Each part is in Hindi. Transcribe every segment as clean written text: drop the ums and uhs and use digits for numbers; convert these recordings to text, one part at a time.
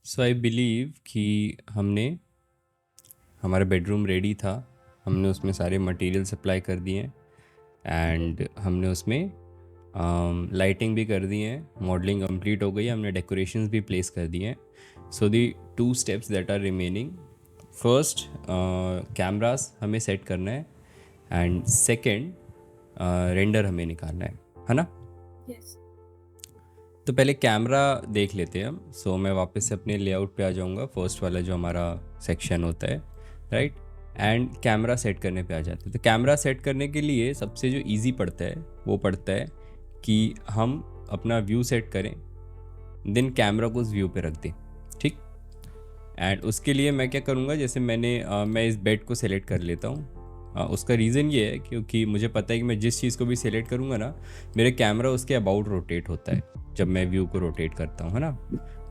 सो आई बिलीव कि हमने हमारा बेडरूम रेडी था। हमने उसमें सारे मटेरियल सप्लाई कर दिए एंड हमने उसमें लाइटिंग भी कर दी है, मॉडलिंग कंप्लीट हो गई है, हमने डेकोरेशंस भी प्लेस कर दिए हैं। So the 2 steps that are remaining, first cameras हमें सेट करना है एंड सेकेंड रेंडर हमें निकालना है ना। यस। तो पहले कैमरा देख लेते हैं हम। सो मैं वापस से अपने लेआउट पे आ जाऊंगा, फर्स्ट वाला जो हमारा सेक्शन होता है, राइट। एंड कैमरा सेट करने पे आ जाते हैं। तो कैमरा सेट करने के लिए सबसे जो इजी पड़ता है वो पड़ता है कि हम अपना व्यू सेट करें, देन कैमरा को उस व्यू पे रख दें, ठीक। एंड उसके लिए मैं क्या करूँगा, जैसे मैं इस बेड को सेलेक्ट कर लेता हूँ। उसका रीज़न ये है क्योंकि मुझे पता है कि मैं जिस चीज़ को भी सेलेक्ट करूँगा ना, मेरे कैमरा उसके अबाउट रोटेट होता है जब मैं व्यू को रोटेट करता हूँ, है ना।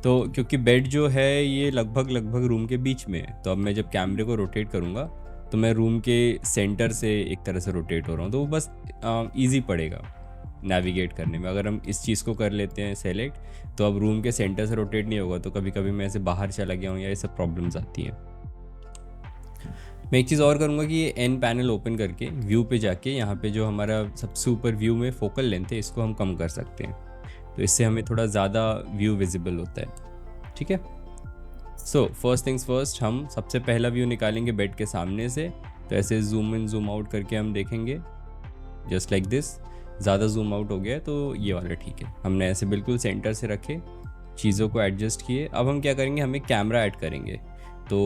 तो क्योंकि बेड जो है ये लगभग रूम के बीच में है, तो अब मैं जब कैमरे को रोटेट करूँगा तो मैं रूम के सेंटर से एक तरह से रोटेट हो रहा हूँ, तो वो बस ईजी पड़ेगा नेविगेट करने में। अगर हम इस चीज़ को कर लेते हैं सेलेक्ट, तो अब रूम के सेंटर से रोटेट नहीं होगा, तो कभी कभी मैं ऐसे बाहर चला गया हूँ या ये सब प्रॉब्लम्स आती हैं। मैं एक चीज़ और करूँगा कि ये एन पैनल ओपन करके व्यू पे जाके यहाँ पे जो हमारा सबसे ऊपर व्यू में फोकल लेंथ है इसको हम कम कर सकते हैं, तो इससे हमें थोड़ा ज़्यादा व्यू विजिबल होता है, ठीक है। सो फर्स्ट थिंग्स फर्स्ट, हम सबसे पहला व्यू निकालेंगे बेड के सामने से। तो ऐसे जूम इन जूम आउट करके हम देखेंगे, जस्ट लाइक दिस। ज़्यादा जूम आउट हो गया है तो ये वाला ठीक है। हमने ऐसे बिल्कुल सेंटर से रखे, चीज़ों को एडजस्ट किए। अब हम क्या करेंगे, हमें कैमरा ऐड करेंगे। तो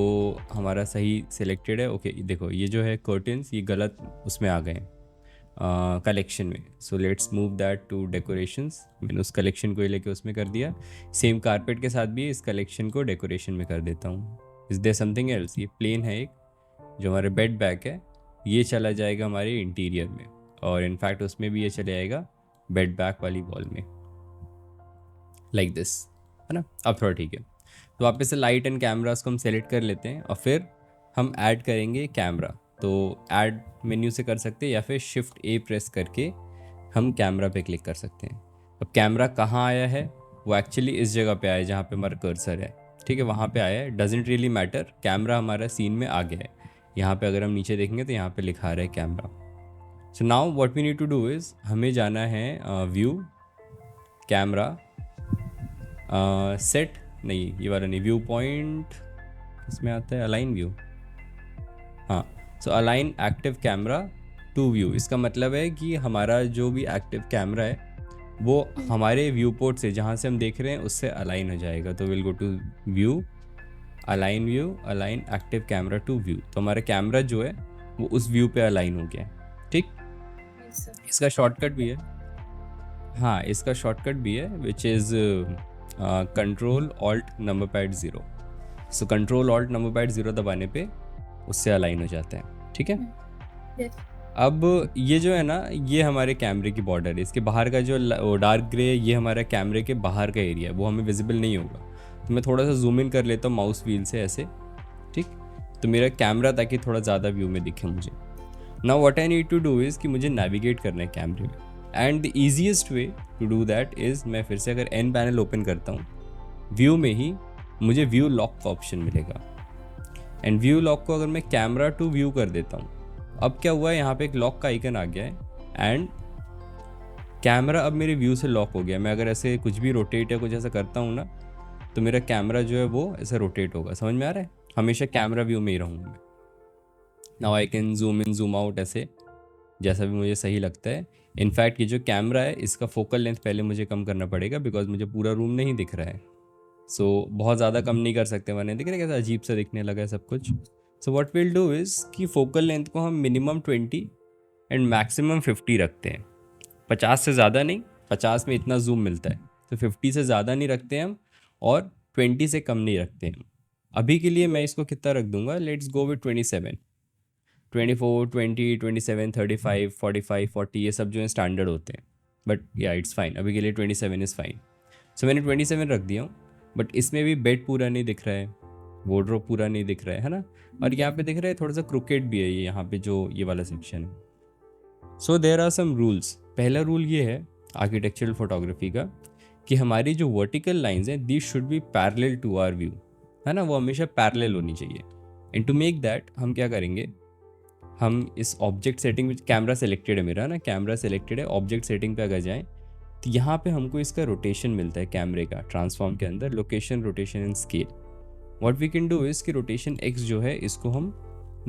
हमारा सही सिलेक्टेड है, ओके। देखो ये जो है कर्टन्स, ये गलत उसमें आ गए हैं कलेक्शन में। So let's move that to decorations. मैंने उस कलेक्शन को ही लेके उसमें कर दिया। सेम कारपेट के साथ भी इस कलेक्शन को डेकोरेशन में कर देता हूँ। Is there something else? ये प्लेन है एक, जो हमारे बेड बैक है, ये चला जाएगा हमारे इंटीरियर में, और इनफैक्ट उसमें भी ये चले जाएगा बेड बैक वाली वॉल में, लाइक दिस, है ना। अब थोड़ा ठीक है। तो वापस से लाइट एंड कैमरास को हम सेलेक्ट कर लेते हैं और फिर हम ऐड करेंगे कैमरा। तो ऐड मेन्यू से कर सकते हैं या फिर शिफ्ट ए प्रेस करके हम कैमरा पे क्लिक कर सकते हैं। अब कैमरा कहाँ आया है, वो एक्चुअली इस जगह पे आया है जहाँ पे हमारा कर्सर है, ठीक है, वहाँ पे आया है। डजेंट रियली मैटर, कैमरा हमारा सीन में आ गया है। यहाँ पे अगर हम नीचे देखेंगे तो यहाँ पे लिखा रहा है camera. So now what we need to do is, हमें जाना है व्यू, कैमरा, सेट, नहीं ये वाला नहीं, व्यू पॉइंट इसमें आता है, अलाइन व्यू, हाँ। So align active camera to view, इसका मतलब है कि हमारा जो भी एक्टिव कैमरा है वो हमारे व्यू पोर्ट से, जहाँ से हम देख रहे हैं, उससे अलाइन हो जाएगा। तो will go to view, align active camera to view. तो हमारा कैमरा जो है वो उस व्यू पे अलाइन हो गया है, ठीक। Yes sir. इसका शॉर्टकट भी है, हाँ इसका शॉर्टकट भी है, which is control alt number pad 0। So control alt number pad 0 दबाने पे उससे अलाइन हो जाता है, ठीक है। यस। अब ये जो है ना, ये हमारे कैमरे की बॉर्डर है। इसके बाहर का जो डार्क ग्रे, ये हमारा कैमरे के बाहर का एरिया है, वो हमें विजिबल नहीं होगा। तो मैं थोड़ा सा जूम इन कर लेता हूँ माउस व्हील से ऐसे, ठीक। तो मेरा कैमरा, ताकि थोड़ा ज़्यादा व्यू में दिखे मुझे। Now what I need to do is कि मुझे नेविगेट करना है कैमरे में, and the easiest way to do that is, मैं फिर से अगर एन पैनल ओपन करता हूँ, व्यू में ही मुझे व्यू लॉक का ऑप्शन मिलेगा। एंड व्यू लॉक को अगर मैं कैमरा टू व्यू कर देता हूँ, अब क्या हुआ है, यहाँ पे एक लॉक का आइकन आ गया है एंड कैमरा अब मेरे व्यू से लॉक हो गया। मैं अगर ऐसे कुछ भी रोटेट या कुछ ऐसा करता हूँ ना, तो मेरा कैमरा जो है वो ऐसे रोटेट होगा। समझ में आ रहा है? हमेशा कैमरा व्यू में ही रहूँगा मैं। Now I can zoom in zoom out, ऐसे जैसा भी मुझे सही लगता है। इनफैक्ट ये जो कैमरा है इसका फोकल लेंथ पहले मुझे कम करना पड़ेगा, बिकॉज मुझे पूरा रूम नहीं दिख रहा है। सो बहुत ज़्यादा कम नहीं कर सकते, मैंने दिख रहा है कैसा अजीब सा दिखने लगा है सब कुछ। So what will do is कि फोकल लेंथ को हम मिनिमम 20 एंड मैक्सिमम 50 रखते हैं। 50 से ज़्यादा नहीं, 50 में इतना जूम मिलता है, तो 50 से ज़्यादा नहीं रखते हम, और 20 से कम नहीं रखते हम। अभी के लिए मैं इसको कितना रख दूंगा, लेट्स गो विद 27, 24, 20, 27, 35, 45, 40, ये सब जो है स्टैंडर्ड होते हैं। बट या इट्स फाइन, अभी के लिए 27 इज़ फाइन। सो मैंने 27 रख दिया हूँ। बट इसमें भी बेड पूरा नहीं दिख रहा है, वार्डरोब पूरा नहीं दिख रहा है ना। और यहाँ पे दिख रहा है थोड़ा सा क्रिकेट भी है ये, यहाँ पे जो ये वाला सेक्शन है। So there are some rules. पहला रूल ये है आर्किटेक्चरल फोटोग्राफी का, कि हमारी जो वर्टिकल लाइंस हैं this should be parallel to our view, है ना, वो हमेशा पैरेलल होनी चाहिए। एंड टू मेक दैट हम क्या करेंगे, हम इस ऑब्जेक्ट सेटिंग में, कैमरा सेलेक्टेड है मेरा ना, कैमरा सेलेक्टेड है, ऑब्जेक्ट सेटिंग पे अगर जाएं तो यहाँ पे हमको इसका रोटेशन मिलता है कैमरे का, ट्रांसफॉर्म के अंदर location, rotation and scale. What we can do is कि रोटेशन एक्स जो है इसको हम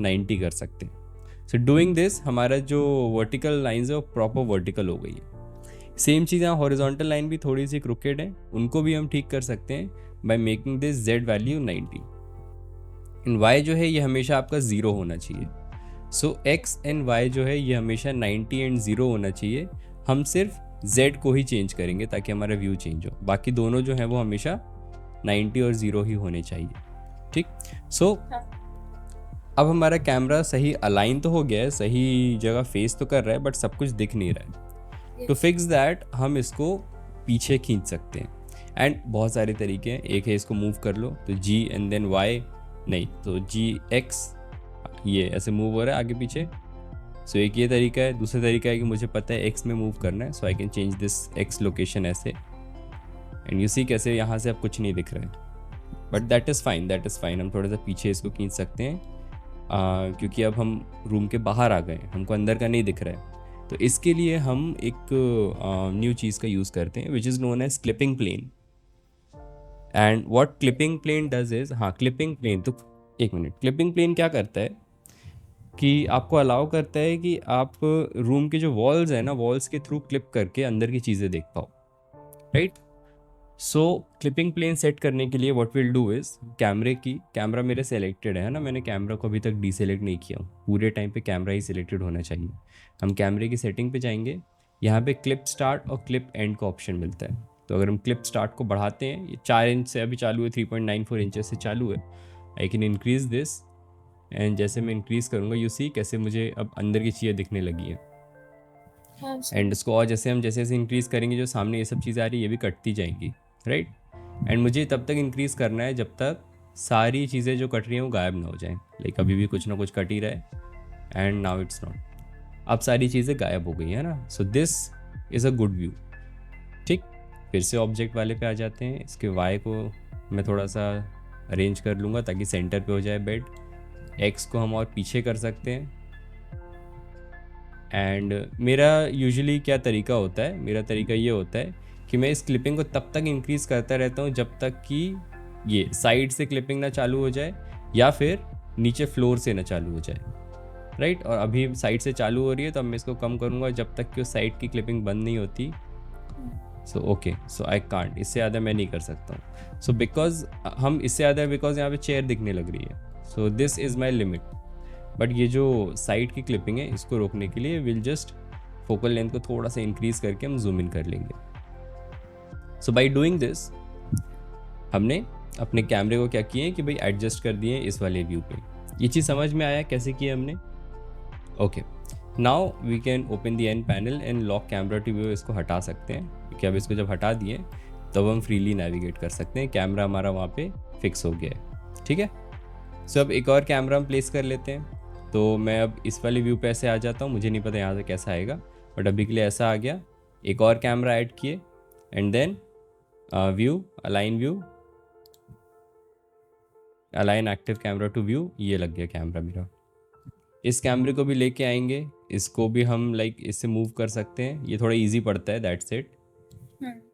90 कर सकते हैं। सो डूइंग दिस हमारा जो वर्टिकल लाइंस है वो प्रॉपर वर्टिकल हो गई है। सेम चीज़ यहाँ हॉरिजॉन्टल लाइन भी थोड़ी सी क्रुकेड है, उनको भी हम ठीक कर सकते हैं by making this Z value 90 and Y जो है ये हमेशा आपका 0 होना चाहिए। सो एक्स एंड वाई जो है ये हमेशा 90 एंड 0 होना चाहिए। हम सिर्फ z को ही चेंज करेंगे ताकि हमारा व्यू चेंज हो, बाकी दोनों जो है वो हमेशा 90 और 0 ही होने चाहिए। ठीक, सो अब हमारा कैमरा सही अलाइन तो हो गया है, सही जगह फेस तो कर रहा है, बट सब कुछ दिख नहीं रहा है। टू फिक्स दैट हम इसको पीछे खींच सकते हैं एंड बहुत सारे तरीके हैं। एक है इसको मूव कर लो तो G एंड देन Y, नहीं तो GX, ये ऐसे मूव हो रहा है आगे पीछे। सो एक ये तरीका है। दूसरा तरीका है कि मुझे पता है X में मूव करना है, so I can change this X location ऐसे एंड यू सी कैसे यहाँ से अब कुछ नहीं दिख रहा है, but that is fine, that is fine. हम थोड़ा सा पीछे इसको खींच सकते हैं क्योंकि अब हम रूम के बाहर आ गए, हमको अंदर का नहीं दिख रहा है। तो इसके लिए हम एक न्यू चीज़ का यूज़ करते हैं which is known as clipping plane. And what clipping plane does is, हाँ क्लिपिंग प्लेन, तो एक मिनट, क्लिपिंग प्लेन क्या करता है कि आपको अलाउ करता है कि आप रूम के जो वॉल्स है ना, वॉल्स के थ्रू क्लिप करके अंदर की चीज़ें देख पाओ, राइट। सो क्लिपिंग प्लेन सेट करने के लिए what will do is, camera मेरे सेलेक्टेड है ना, मैंने कैमरा को अभी तक डीसेलेक्ट नहीं किया, पूरे टाइम पे कैमरा ही सिलेक्टेड होना चाहिए। हम कैमरे की सेटिंग पे जाएंगे, यहाँ पे क्लिप स्टार्ट और क्लिप एंड का ऑप्शन मिलता है। तो अगर हम क्लिप स्टार्ट को बढ़ाते हैं, ये 4 इंच से अभी चालू है, 3.94 इंचेस से चालू है, आई कैन इंक्रीज दिस एंड जैसे मैं इंक्रीज़ करूँगा यू सी कैसे मुझे अब अंदर की चीज़ें दिखने लगी हैं। एंड इसको और जैसे जैसे इंक्रीज़ करेंगे, जो सामने ये सब चीज़ें आ रही है ये भी कटती जाएंगी, राइट। एंड मुझे तब तक इंक्रीज़ करना है जब तक सारी चीज़ें जो कट रही हैं वो गायब ना हो जाएं। लाइक अभी भी कुछ ना कुछ कट ही रहा है एंड नाउ इट्स नॉट, अब सारी चीज़ें गायब हो गई है ना। So this is a good view. ठीक, फिर से ऑब्जेक्ट वाले पे आ जाते हैं। इसके वाई को मैं थोड़ा सा अरेंज कर लूँगा ताकि सेंटर पे हो जाए बेड। एक्स को हम और पीछे कर सकते हैं। एंड मेरा यूजुअली क्या तरीका होता है, मेरा तरीका ये होता है कि मैं इस क्लिपिंग को तब तक इंक्रीज़ करता रहता हूँ जब तक कि ये साइड से क्लिपिंग ना चालू हो जाए या फिर नीचे फ्लोर से ना चालू हो जाए, राइट। और अभी साइड से चालू हो रही है तो अब मैं इसको कम करूँगा जब तक कि उस साइड की क्लिपिंग बंद नहीं होती। So okay, so I can't, इससे ज़्यादा मैं नहीं कर सकता हूँ। सो बिकॉज हम इससे ज़्यादा बिकॉज यहाँ पे चेयर दिखने लग रही है, so this is my limit. But ये जो साइड की क्लिपिंग है इसको रोकने के लिए विल जस्ट फोकल लेंथ को थोड़ा सा इंक्रीज करके हम जूम इन कर लेंगे। सो बाई डूइंग दिस हमने अपने कैमरे को क्या किए कि भाई एडजस्ट कर दिए इस वाले व्यू पे। ये चीज़ समझ में आया कैसे किया हमने? Okay, now we can open the N panel and lock camera to view. इसको हटा सकते हैं क्योंकि अब इसको जब हटा दिए तब हम फ्रीली नेविगेट कर सकते हैं। कैमरा हमारा वहाँ पे फिक्स हो गया है, ठीक है। सो अब एक और कैमरा हम प्लेस कर लेते हैं। तो मैं अब इस वाले व्यू पे ऐसे आ जाता हूँ, मुझे नहीं पता यहाँ से कैसा आएगा, बट अभी के लिए ऐसा आ गया। एक और कैमरा ऐड किए and then view, align active camera to view, ये लग गया कैमरा मेरा। इस कैमरे को भी लेके आएंगे, इसको भी हम लाइक इससे मूव कर सकते हैं। ये थोड़ा इजी पड़ता है, दैट्स इट,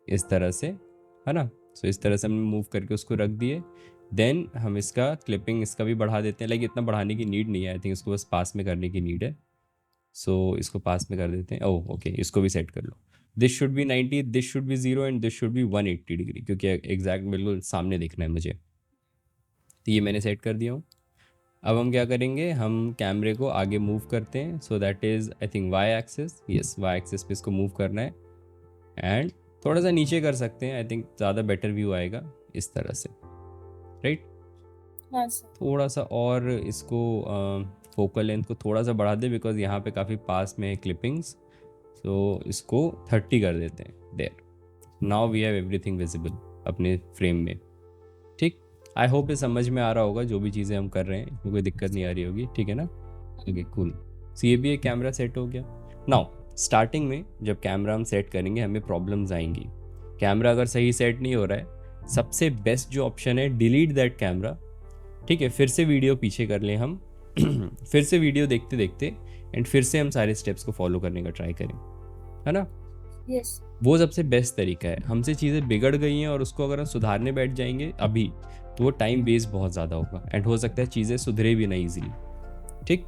इस तरह से, है ना। सो इस तरह से हमने मूव करके उसको रख दिए। देन हम इसका क्लिपिंग इसका भी बढ़ा देते हैं। लाइक इतना बढ़ाने की नीड नहीं है, आई थिंक इसको बस पास में करने की नीड है। सो इसको पास में कर देते हैं। ओह ओके, इसको भी सेट कर लो। This should be 90, this should be 0 and this should be 180 degree, क्योंकि एग्जैक्ट बिल्कुल सामने देखना है मुझे। तो ये मैंने सेट कर दिया हूँ। अब हम क्या करेंगे, हम कैमरे को आगे मूव करते हैं। So that is I think Y axis, yes Y axis पे इसको मूव करना है एंड थोड़ा सा नीचे कर सकते हैं। आई थिंक ज़्यादा बेटर व्यू आएगा इस तरह से, राइट। थोड़ा सा और इसको फोकल लेंथ को थोड़ा सा बढ़ा दे बिकॉज यहाँ पे काफ़ी पास में है क्लिपिंग्स। सो इसको 30 कर देते हैं। There, now we have everything visible अपने फ्रेम में। ठीक, आई होप ये समझ में आ रहा होगा जो भी चीज़ें हम कर रहे हैं, कोई दिक्कत नहीं आ रही होगी, ठीक है ना। Okay cool. सो ये भी एक कैमरा सेट हो गया। नाउ स्टार्टिंग में जब कैमरा हम सेट करेंगे हमें प्रॉब्लम्स आएंगी। कैमरा अगर सही सेट नहीं हो रहा है, सबसे बेस्ट जो ऑप्शन है, डिलीट दैट कैमरा, ठीक है, फिर से वीडियो पीछे कर लें हम फिर से वीडियो देखते देखते एंड फिर से हम सारे स्टेप्स को फॉलो करने का ट्राई करें, है ना। यस वो सबसे बेस्ट तरीका है। हमसे चीज़ें बिगड़ गई हैं और उसको अगर हम सुधारने बैठ जाएंगे अभी, तो वो टाइम वेस्ट बहुत ज़्यादा होगा एंड हो सकता है चीज़ें सुधरे भी नहीं ईजिली, ठीक।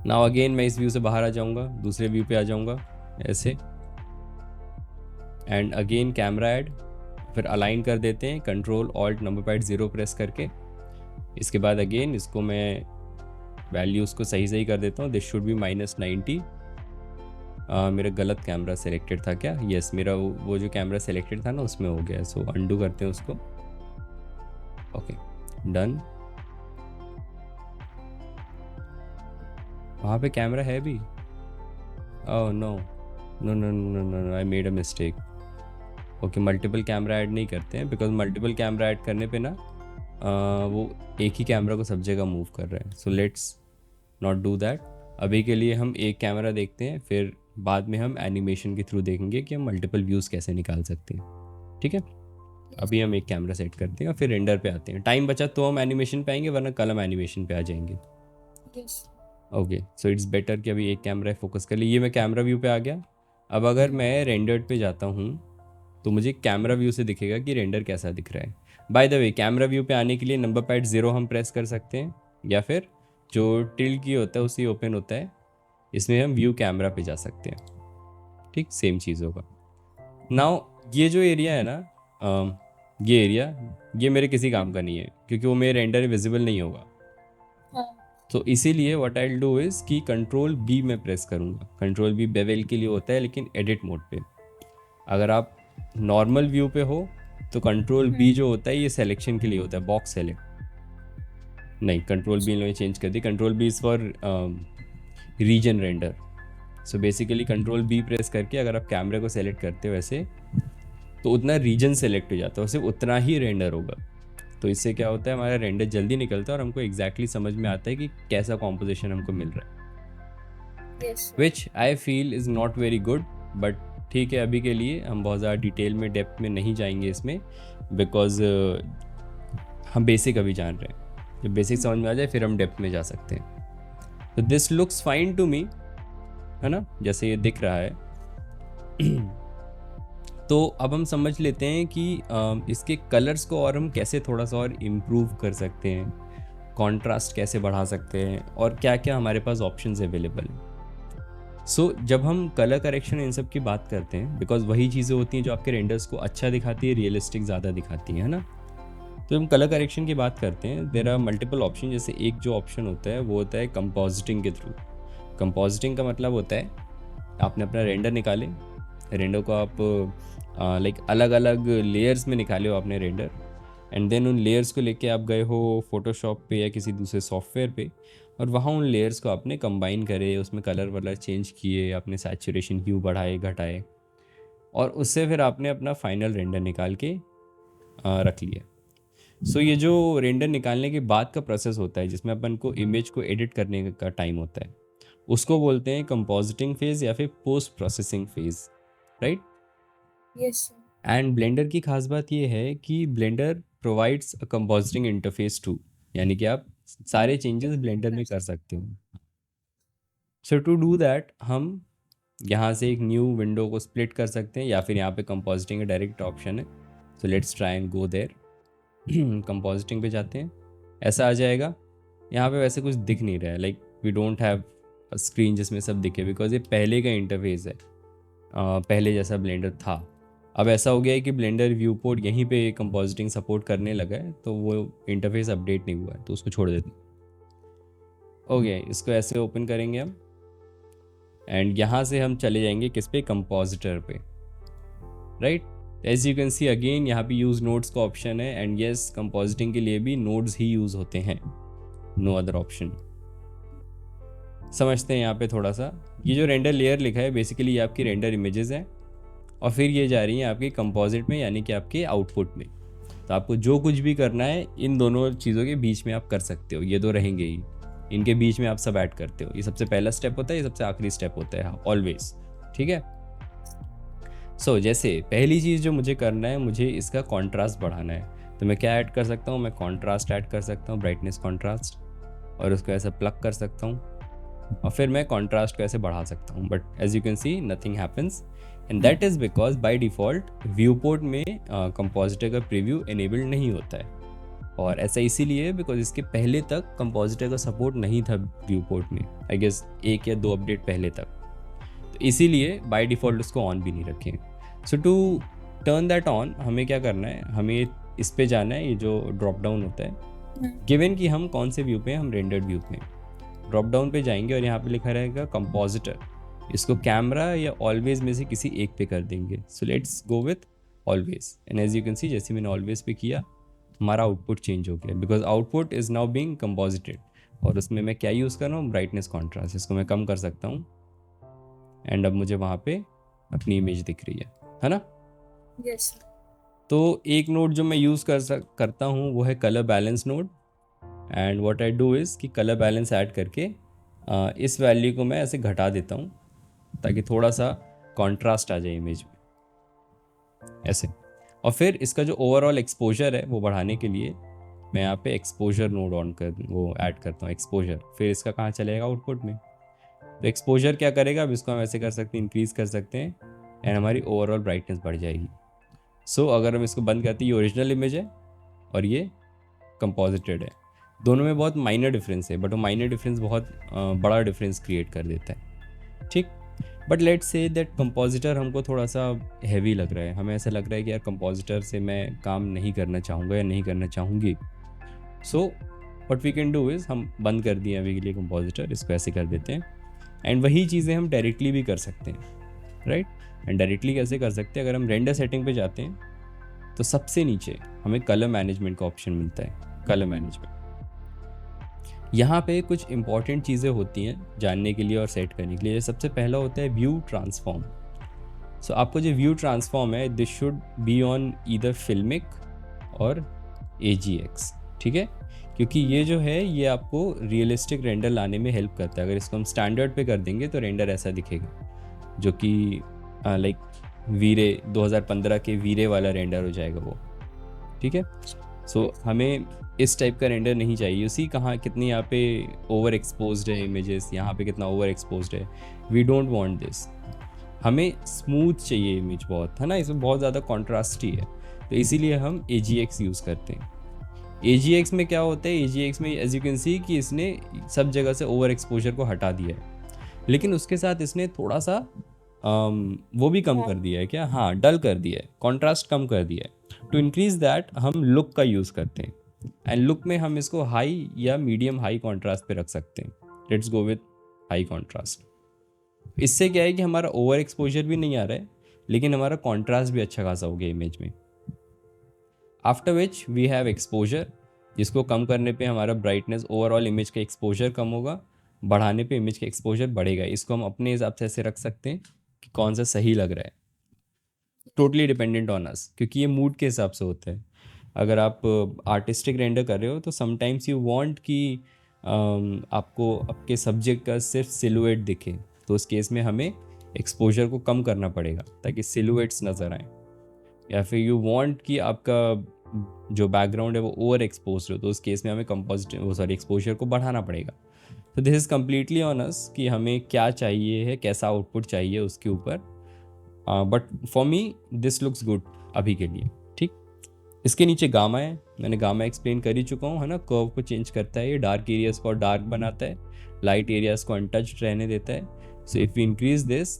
नाउ अगेन मैं इस व्यू से बाहर आ जाऊंगा, दूसरे व्यू पे आ जाऊंगा ऐसे, एंड अगेन कैमरा ऐड, फिर अलाइन कर देते हैं control alt number pad 0 press करके। इसके बाद अगेन इसको मैं वैल्यूज़ को सही सही कर देता हूँ। This should be -90। मेरा गलत कैमरा सेलेक्टेड था क्या? यस, मेरा वो जो कैमरा सेलेक्टेड था ना उसमें हो गया, सो अंडू करते हैं उसको। Okay done. वहाँ पे कैमरा है भी। Oh no no no no no no, I made a mistake. Okay, multiple camera add नहीं करते हैं, बिकॉज मल्टीपल कैमरा ऐड करने पे ना वो एक ही कैमरा को सब जगह मूव कर रहा है। So let's not do that. अभी के लिए हम एक कैमरा देखते हैं, फिर बाद में हम एनिमेशन के थ्रू देखेंगे कि हम मल्टीपल व्यूज़ कैसे निकाल सकते हैं, ठीक है। अभी हम एक कैमरा सेट करते हैं और फिर रेंडर पे आते हैं। टाइम बचा तो हम एनिमेशन पे आएंगे, वरना कल हम एनिमेशन पे आ जाएंगे। ओके, सो इट्स बेटर कि अभी एक कैमरा फोकस कर लिए। ये मैं कैमरा व्यू पे आ गया। अब अगर मैं रेंडर्ड पे जाता हूँ तो मुझे कैमरा व्यू से दिखेगा कि रेंडर कैसा दिख रहा है। By the way, camera view पे आने के लिए नंबर पैड 0 हम प्रेस कर सकते हैं, या फिर जो टिल्ड की होता है उसी ओपन होता है, इसमें हम व्यू कैमरा पे जा सकते हैं, ठीक, सेम चीज़ होगा। नाउ ये जो एरिया है ना, ये एरिया, ये मेरे किसी काम का नहीं है, क्योंकि वो मेरे रेंडर विजिबल नहीं होगा। तो इसीलिए what I will do is कि कंट्रोल बी में प्रेस करूँगा। कंट्रोल बी बेवल के लिए होता है, लेकिन एडिट मोड पे। अगर आप नॉर्मल व्यू पे हो तो कंट्रोल बी जो होता है ये सिलेक्शन के लिए होता है, बॉक्स सेलेक्ट नहीं। कंट्रोल बी ने चेंज कर दी। Control B is for region render. So basically control B press करके अगर आप कैमरे को सेलेक्ट करते हो ऐसे, तो उतना रीजन सेलेक्ट हो जाता है, सिर्फ उतना ही रेंडर होगा। तो इससे क्या होता है, हमारा रेंडर जल्दी निकलता है और हमको एग्जैक्टली समझ में आता है कि कैसा कॉम्पोजिशन हमको मिल रहा है, which I feel is not very good. But ठीक है, अभी के लिए हम बहुत ज़्यादा डिटेल में, डेप्थ में नहीं जाएंगे इसमें, बिकॉज हम बेसिक अभी जान रहे हैं। जब बेसिक समझ में आ जाए फिर हम डेप्थ में जा सकते हैं। तो this looks fine to me, है ना, जैसे ये दिख रहा है। तो अब हम समझ लेते हैं कि इसके कलर्स को और हम कैसे थोड़ा सा और इम्प्रूव कर सकते हैं, कॉन्ट्रास्ट कैसे बढ़ा सकते हैं, और क्या क्या हमारे पास ऑप्शंस अवेलेबल हैं। सो जब हम कलर करेक्शन इन सब की बात करते हैं, बिकॉज वही चीज़ें होती हैं जो आपके रेंडर्स को अच्छा दिखाती है, रियलिस्टिक ज़्यादा दिखाती है ना। तो हम कलर करेक्शन की बात करते हैं, देयर आर मल्टीपल ऑप्शन। जैसे एक जो ऑप्शन होता है वो होता है कंपोजिटिंग के थ्रू। कंपोजिटिंग का मतलब होता है आपने अपना रेंडर निकाले, रेंडर को आप लाइक अलग अलग लेयर्स में निकाले हो आपने रेंडर, एंड देन उन लेयर्स को लेके आप गए हो फोटोशॉप पे या किसी दूसरे सॉफ्टवेयर पे, और वहाँ उन लेयर्स को आपने कंबाइन करे, उसमें कलर वलर चेंज किए, आपने सैचुरेशन ह्यू बढ़ाए घटाए, और उससे फिर आपने अपना फाइनल रेंडर निकाल के रख लिया। सो ये जो रेंडर निकालने के बाद का प्रोसेस होता है, जिसमें अपन को इमेज को एडिट करने का टाइम होता है, उसको बोलते हैं कंपोजिटिंग फेज़ या फिर post processing phase, right. Yes and Blender की खास बात ये है कि Blender provides a compositing interface too, यानी कि आप सारे चेंजेस ब्लेंडर में कर सकते हो। सो टू डू दैट हम यहाँ से एक न्यू विंडो को स्प्लिट कर सकते हैं, या फिर यहाँ पे कंपोजिटिंग का डायरेक्ट ऑप्शन है। So let's try and go there. Compositing पे जाते हैं, ऐसा आ जाएगा। यहाँ पे वैसे कुछ दिख नहीं रहा है, like we don't have a screen जिसमें सब दिखे, बिकॉज ये पहले का इंटरफेस है, पहले जैसा ब्लेंडर था। अब ऐसा हो गया है कि ब्लेंडर व्यू पोर्ट यहीं पे कंपोजिटिंग सपोर्ट करने लगा है, तो वो इंटरफेस अपडेट नहीं हुआ है, तो उसको छोड़ देते हैं। ओके, इसको ऐसे ओपन करेंगे हम, एंड यहाँ से हम चले जाएंगे किस पे, कंपोजिटर पे, right. As you can see again यहाँ पे यूज़ नोड्स का ऑप्शन है, एंड येस कंपोजिटिंग के लिए भी नोड्स ही यूज़ होते हैं, नो अदर ऑप्शन। समझते हैं यहाँ पे थोड़ा सा। ये जो रेंडर लेयर लिखा है, बेसिकली ये आपकी रेंडर इमेजेस हैं, और फिर ये जा रही हैं आपके कंपोजिट में, यानी कि आपके आउटपुट में। तो आपको जो कुछ भी करना है इन दोनों चीज़ों के बीच में आप कर सकते हो, ये दो रहेंगे ही, इनके बीच में आप सब ऐड करते हो। ये सबसे पहला स्टेप होता है, ये सबसे आखिरी स्टेप होता है ऑलवेज, ठीक है। जैसे पहली चीज़ जो मुझे करना है, मुझे इसका कॉन्ट्रास्ट बढ़ाना है। तो मैं क्या ऐड कर सकता हूँ, मैं कॉन्ट्रास्ट ऐड कर सकता हूँ, ब्राइटनेस कॉन्ट्रास्ट, और उसको ऐसे प्लग कर सकता हूँ, और फिर मैं कॉन्ट्रास्ट को ऐसे बढ़ा सकता हूँ। But as you can see nothing happens, and that is because by default viewport में कंपोजिटर का प्रीव्यू इनेबल्ड नहीं होता है। और ऐसा इसीलिए बिकॉज इसके पहले तक कंपोजिटर का सपोर्ट नहीं था व्यू पोर्ट में, आई गेस 1 या 2 अपडेट पहले तक। तो इसीलिए बाय डिफ़ॉल्ट उसको ऑन भी नहीं रखें। सो टू टर्न दैट ऑन हमें क्या करना है, हमें इस पे जाना है, ये जो ड्रॉप डाउन होता है, गिवन कि हम कौन से व्यू पे हैं, हम रेंडर्ड व्यू पे ड्रॉप डाउन पे जाएंगे और यहाँ पे लिखा रहेगा कंपोजिटर, इसको कैमरा या ऑलवेज में से किसी एक पे कर देंगे। So let's go with always, and as you can see जैसे मैंने ऑलवेज पे किया हमारा आउटपुट चेंज हो गया, because output is now being composited. और उसमें मैं क्या यूज़ कर रहा हूँ, ब्राइटनेस कॉन्ट्रास्ट, इसको मैं कम कर सकता हूँ, एंड अब मुझे वहाँ पे अपनी इमेज दिख रही है ना। Yes, sir. तो एक नोड जो मैं यूज़ करता हूँ वो है colour balance node, and what I do is कि कलर बैलेंस ऐड करके इस वैल्यू को मैं ऐसे घटा देता हूँ ताकि थोड़ा सा कॉन्ट्रास्ट आ जाए इमेज में ऐसे। और फिर इसका जो ओवरऑल एक्सपोजर है वो बढ़ाने के लिए मैं यहाँ पे एक्सपोजर नोड वो ऐड करता हूँ एक्सपोजर। फिर इसका कहाँ चलेगा, आउटपुट में। तो एक्सपोजर क्या करेगा, अब इसको हम ऐसे कर सकते हैं, इंक्रीज़ कर सकते हैं, एंड हमारी ओवरऑल ब्राइटनेस बढ़ जाएगी। सो अगर हम इसको बंद करते हैं, ये ओरिजिनल इमेज है और ये कंपोजिटेड है, दोनों में बहुत माइनर डिफरेंस है, बट वो माइनर डिफरेंस बहुत बड़ा डिफरेंस क्रिएट कर देता है, ठीक। But let's say that compositor हमको थोड़ा सा हैवी लग रहा है, हमें ऐसा लग रहा है कि यार कंपोजिटर से मैं काम नहीं करना चाहूँगा या नहीं करना चाहूँगी। So what we can do is हम बंद कर दिए अभी के लिए कंपोजिटर, इसको ऐसे कर देते हैं, एंड वही चीज़ें हम डायरेक्टली भी कर सकते हैं, राइट। एंड डायरेक्टली कैसे कर सकते हैं, अगर हम रेंडर सेटिंग पे जाते हैं तो सबसे नीचे हमें कलर मैनेजमेंट का ऑप्शन मिलता है, कलर मैनेजमेंट। यहाँ पे कुछ इंपॉर्टेंट चीज़ें होती हैं जानने के लिए और सेट करने के लिए। सबसे पहला होता है व्यू ट्रांसफॉर्म। सो आपको जो व्यू ट्रांसफॉर्म है, this should be on either filmic और AGX, ठीक है, क्योंकि ये जो है ये आपको रियलिस्टिक रेंडर लाने में हेल्प करता है। अगर इसको हम स्टैंडर्ड पे कर देंगे तो रेंडर ऐसा दिखेगा, जो कि लाइक वीरे 2015 के वीरे वाला रेंडर हो जाएगा वो, ठीक है। सो हमें इस टाइप का रेंडर नहीं चाहिए। उसी कहाँ कितनी यहाँ पे ओवर एक्सपोज्ड है इमेजेस, यहाँ पे कितना ओवर एक्सपोज्ड है, वी डोंट वांट दिस। हमें स्मूथ चाहिए इमेज बहुत, है ना, इसमें बहुत ज़्यादा कॉन्ट्रास्टी है, तो इसीलिए हम AGX यूज़ करते हैं। AGX में क्या होता है, AGX में एज यू कैन सी कि इसने सब जगह से ओवर एक्सपोजर को हटा दिया है, लेकिन उसके साथ इसने थोड़ा सा वो भी कम कर दिया है, क्या, हाँ, डल कर दिया है, कॉन्ट्रास्ट कम कर दिया है। टू इंक्रीज दैट हम लुक का यूज़ करते हैं, एंड लुक में हम इसको हाई या मीडियम हाई कॉन्ट्रास्ट पे रख सकते हैं। Let's go with high contrast. इससे क्या है कि हमारा ओवर एक्सपोजर भी नहीं आ रहा है, लेकिन हमारा कॉन्ट्रास्ट भी अच्छा खासा हो गया इमेज में। After which we have exposure, जिसको कम करने पे हमारा ब्राइटनेस, ओवरऑल इमेज का एक्सपोजर कम होगा, बढ़ाने पे इमेज का एक्सपोजर बढ़ेगा। इसको हम अपने हिसाब से ऐसे रख सकते हैं कि कौन सा सही लग रहा है, टोटली डिपेंडेंट ऑन अस, क्योंकि ये मूड के हिसाब से होता है। अगर आप आर्टिस्टिक रेंडर कर रहे हो तो समटाइम्स यू वांट कि आपको आपके सब्जेक्ट का सिर्फ सिलुएट दिखे, तो उस केस में हमें एक्सपोजर को कम करना पड़ेगा ताकि सिलुएट्स नज़र आए। या फिर यू वांट कि आपका जो बैकग्राउंड है वो ओवर एक्सपोज हो, तो उस केस में हमें एक्सपोजर को बढ़ाना पड़ेगा। तो this is completely on us कि हमें क्या चाहिए है, कैसा आउटपुट चाहिए उसके ऊपर। But for me this looks good अभी के लिए, ठीक। इसके नीचे गामा है, मैंने गामा एक्सप्लेन कर ही चुका हूँ, है ना। कर्व को चेंज करता है, ये डार्क एरियाज़ को डार्क बनाता है, लाइट एरियाज़ को अनटच्ड रहने देता है। So if you increase this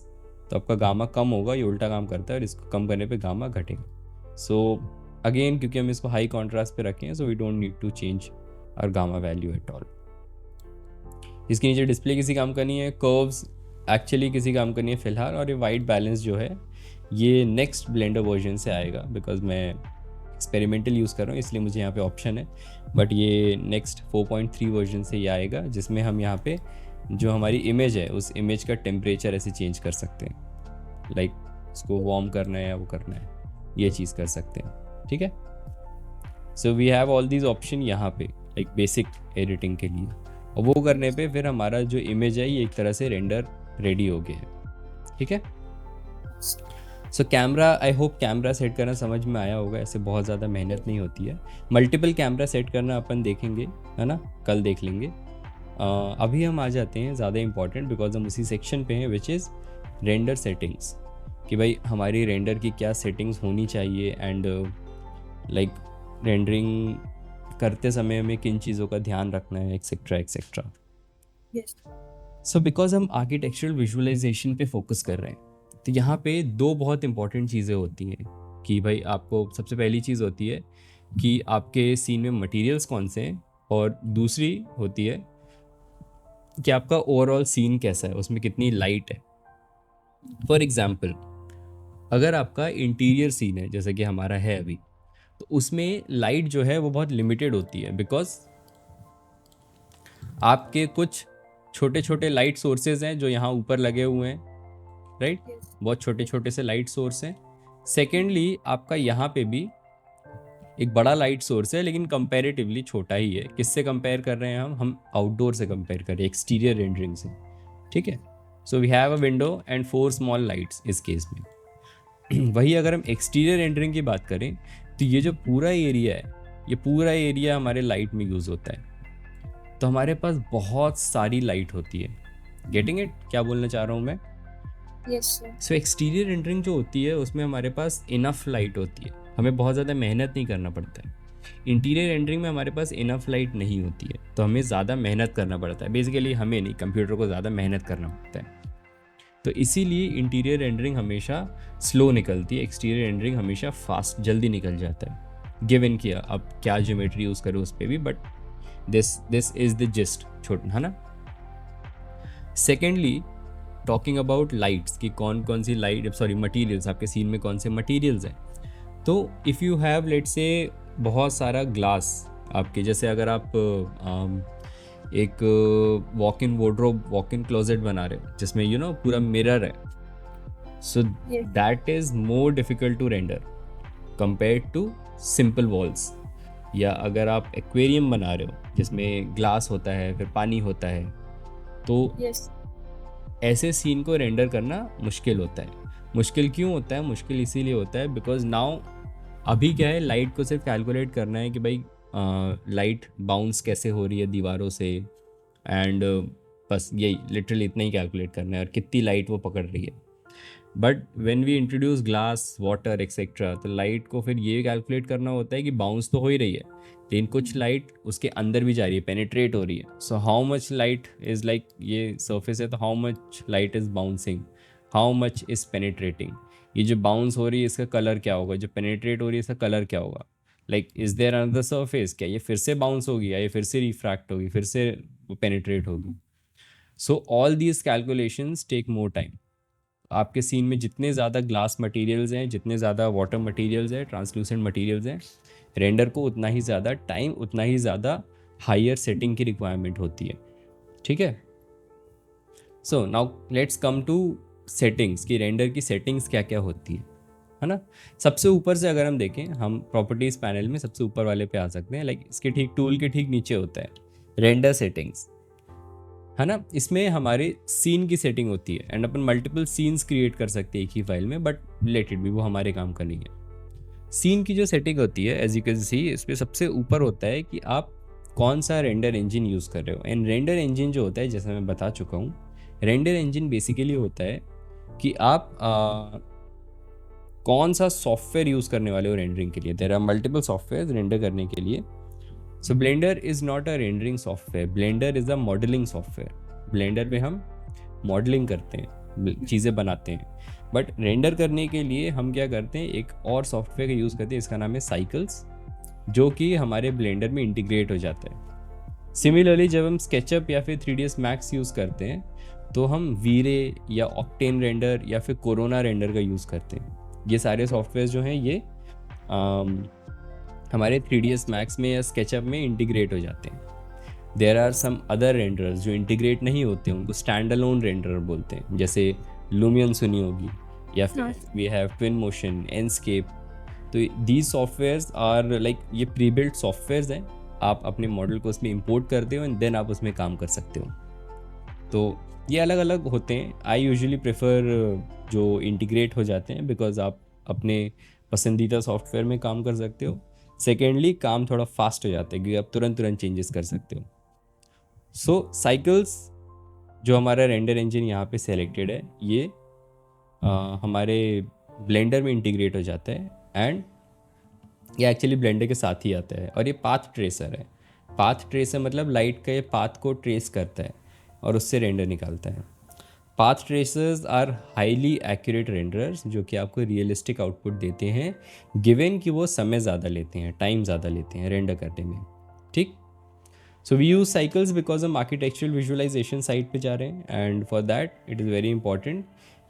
तो आपका गामा कम होगा, ये उल्टा काम करता है, और इसको कम करने पे गामा घटेगा। सो अगेन क्योंकि हम इसको हाई कॉन्ट्रास्ट पे रखे हैं, so we don't need to change our gamma value at all. इसके नीचे डिस्प्ले किसी काम का नहीं है, कर्व्स एक्चुअली किसी काम का नहीं है फिलहाल, और ये वाइट बैलेंस जो है ये नेक्स्ट ब्लेंडर वर्जन से आएगा, बिकॉज मैं एक्सपेरिमेंटल यूज़ कर रहा हूँ इसलिए मुझे यहाँ पे ऑप्शन है। बट ये नेक्स्ट 4.3 वर्जन से ये आएगा, जिसमें हम यहाँ पे जो हमारी इमेज है उस इमेज का टेम्परेचर ऐसे चेंज कर सकते हैं, लाइक उसको वार्म करना है या वो करना है, ये चीज़ कर सकते हैं, ठीक है। So we have all these option यहाँ पे लाइक बेसिक एडिटिंग के लिए, और वो करने पे फिर हमारा जो इमेज है ये एक तरह से रेंडर रेडी हो गया है, ठीक है। So camera, I hope camera set करना समझ में आया होगा, ऐसे बहुत ज़्यादा मेहनत नहीं होती है। मल्टीपल कैमरा सेट करना अपन देखेंगे, है ना, कल देख लेंगे। अभी हम आ जाते हैं ज़्यादा इंपॉर्टेंट, बिकॉज हम उसी सेक्शन पे हैं, विच इज़ रेंडर सेटिंग्स, कि भाई हमारी रेंडर की क्या सेटिंग्स होनी चाहिए, एंड लाइक रेंडरिंग करते समय हमें किन चीज़ों का ध्यान रखना है, etcetera etcetera. Yes. So because हम आर्किटेक्चरल विजुअलाइजेशन पे फोकस कर रहे हैं, तो यहाँ पे दो बहुत इंपॉर्टेंट चीज़ें होती हैं कि भाई आपको सबसे पहली चीज़ होती है कि आपके सीन में मटेरियल्स कौन से हैं, और दूसरी होती है कि आपका ओवरऑल सीन कैसा है, उसमें कितनी लाइट है। फॉर एग्जाम्पल, अगर आपका इंटीरियर सीन है जैसे कि हमारा है अभी, तो उसमें लाइट जो है वो बहुत लिमिटेड होती है, बिकॉज आपके कुछ छोटे छोटे लाइट सोर्सेज हैं जो यहाँ ऊपर लगे हुए हैं, राइट, Yes. बहुत छोटे छोटे से लाइट सोर्स हैं। सेकेंडली, आपका यहाँ पे भी एक बड़ा लाइट सोर्स है, लेकिन कंपैरेटिवली छोटा ही है। किससे कंपेयर कर रहे हैं हम आउटडोर से कंपेयर कर रहे हैं, एक्सटीरियर रेंडरिंग से, ठीक है। So we have a window and 4 small lights इस केस में। वही अगर हम एक्सटीरियर रेंडरिंग की बात करें, तो ये जो पूरा एरिया है, ये पूरा एरिया हमारे लाइट में यूज़ होता है, तो हमारे पास बहुत सारी लाइट होती है। गेटिंग इट, क्या बोलना चाह रहा हूँ मैं? Yes, sir. सो एक्सटीरियर रेंडरिंग जो होती है उसमें हमारे पास इनफ लाइट होती है, हमें बहुत ज़्यादा मेहनत नहीं करना पड़ता है। इंटीरियर रेंडरिंग में हमारे पास इनफ लाइट नहीं होती है, तो हमें ज़्यादा मेहनत करना पड़ता है। बेसिकली हमें नहीं, कंप्यूटर को ज़्यादा मेहनत करना पड़ता है, तो इसीलिए इंटीरियर रेंडरिंग हमेशा स्लो निकलती है, एक्सटीरियर रेंडरिंग हमेशा फास्ट, जल्दी निकल जाता है। गिवन किया अब क्या ज्योमेट्री यूज़ करें उस पर भी, but this is the gist, छोटा, है ना। सेकेंडली, टॉकिंग अबाउट लाइट्स, कि कौन कौन सी लाइट, सॉरी मटीरियल्स, आपके सीन में कौन से मटीरियल्स हैं। तो if you have let's say बहुत सारा ग्लास आपके, जैसे अगर आप एक walk in wardrobe, walk in closet बना रहे हो जिसमें यू नो पूरा मिरर है, so Yes. That is more difficult to render compare to simple walls. या अगर आप एक्वेरियम बना रहे हो जिसमें ग्लास होता है, फिर पानी होता है, तो Yes. ऐसे सीन को रेंडर करना मुश्किल होता है। मुश्किल क्यों होता है? मुश्किल इसीलिए होता है बिकॉज नाउ अभी क्या है, लाइट को सिर्फ कैलकुलेट करना है कि भाई लाइट बाउंस कैसे हो रही है दीवारों से, एंड बस यही लिटरली इतना ही कैलकुलेट करना है, और कितनी लाइट वो पकड़ रही है। But when we introduce glass, water etcetera, तो लाइट को फिर ये कैलकुलेट करना होता है कि बाउंस तो हो ही रही है, लेकिन कुछ लाइट उसके अंदर भी जा रही है, पेनिट्रेट हो रही है। So how much light is like, ये सरफेस है तो how much light is bouncing, how much is penetrating. ये जो बाउंस हो रही है इसका कलर क्या होगा, जो पेनिट्रेट हो रही है इसका कलर क्या होगा, like is there another surface, क्या ये फिर से बाउंस होगी, या ये फिर से रिफ्रैक्ट होगी, फिर से पेनिट्रेट होगी। So all these calculations take more time. आपके सीन में जितने ज़्यादा ग्लास मटेरियल्स हैं, जितने ज़्यादा वाटर मटेरियल्स हैं, ट्रांसलूसेंट मटेरियल्स हैं, रेंडर को उतना ही ज़्यादा टाइम, उतना ही ज़्यादा हायर सेटिंग की रिक्वायरमेंट होती है, ठीक है। So now let's come to settings, कि रेंडर की सेटिंग्स क्या क्या होती है ना। सबसे ऊपर से अगर हम देखें, हम प्रॉपर्टीज़ पैनल में सबसे ऊपर वाले पे आ सकते हैं, लाइक इसके ठीक टूल के ठीक नीचे होता है रेंडर सेटिंग्स, है ना। इसमें हमारे सीन की सेटिंग होती है, and upon multiple scenes create कर सकते हैं एक ही फाइल में, बट रिलेटेड भी वो हमारे काम का नहीं है। सीन की जो सेटिंग होती है, एज यू कैन सी, इस पर सबसे ऊपर होता है कि आप कौन सा रेंडर इंजन यूज़ कर रहे हो। एंड रेंडर इंजन जो होता है, जैसा मैं बता चुका हूँ, रेंडर इंजन बेसिकली होता है कि आप कौन सा सॉफ्टवेयर यूज़ करने वाले हो रेंडरिंग के लिए। There are multiple software render करने के लिए। So Blender is not a rendering software, Blender is a modelling software. Blender में हम मॉडलिंग करते हैं, चीज़ें बनाते हैं, बट रेंडर करने के लिए हम क्या करते हैं, एक और सॉफ्टवेयर का यूज़ करते हैं, इसका नाम है साइकिल्स, जो कि हमारे ब्लेंडर में इंटीग्रेट हो जाता है। सिमिलरली जब हम स्केचअप या फिर 3ds मैक्स यूज़ करते हैं, तो हम वीरे या ऑक्टेन रेंडर या फिर कोरोना रेंडर का यूज़ करते हैं। ये सारे सॉफ्टवेयर जो हैं ये हमारे 3ds मैक्स में या स्केचअप में इंटीग्रेट हो जाते हैं। There are some other renders जो इंटीग्रेट नहीं होते, उनको स्टैंड अलोन रेंडर बोलते हैं, जैसे लूमियन सुनी होगी, या फिर वी हैव ट्विन मोशन, एनस्केप। तो दीज सॉफ्टवेयर्स आर लाइक, ये प्री बिल्ट सॉफ्टवेयर्स हैं, आप अपने मॉडल को उसमें इंपोर्ट करते हो एंड देन आप उसमें काम कर सकते हो। तो ये अलग अलग होते हैं। आई यूजुअली प्रेफर जो इंटीग्रेट हो जाते हैं, बिकॉज आप अपने पसंदीदा सॉफ्टवेयर में काम कर सकते हो। सेकेंडली काम थोड़ा फास्ट हो जाता है क्योंकि आप तुरंत तुरंत चेंजेस कर सकते हो। सो साइकिल्स जो हमारा रेंडर इंजन यहाँ पे सेलेक्टेड है, ये हमारे ब्लेंडर में इंटीग्रेट हो जाता है, एंड ये एक्चुअली ब्लेंडर के साथ ही आता है। और ये पाथ ट्रेसर है। पाथ ट्रेसर मतलब लाइट का ये पाथ को ट्रेस करता है और उससे रेंडर निकालता है। Path tracers are highly accurate renderers जो कि आपको रियलिस्टिक आउटपुट देते हैं, गिवन कि वो समय ज़्यादा लेते हैं, टाइम ज़्यादा लेते हैं रेंडर करने में। ठीक। So we use cycles because हम आर्किटेक्चरल विजुअलाइजेशन साइट पे जा रहे हैं, and for that it is very important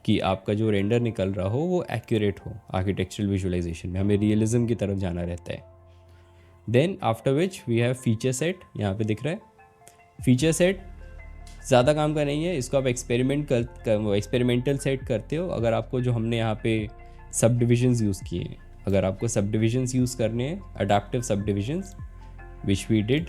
कि आपका जो रेंडर निकल रहा हो वो एक्यूरेट हो। आर्किटेक्चरल विजुअलाइजेशन में हमें रियलिज्म की तरफ जाना रहता है। Then after which we have feature set, यहाँ पे दिख रहा है। फीचर सेट ज़्यादा काम का नहीं है, इसको आप एक्सपेरिमेंटल सेट करते हो। अगर आपको जो हमने यहाँ पे सब डिविजन्स यूज़ किए हैं, अगर आपको सब डिविजन्स यूज़ करने हैं, अडाप्टिव सब डिविजन्स विच वी डिड,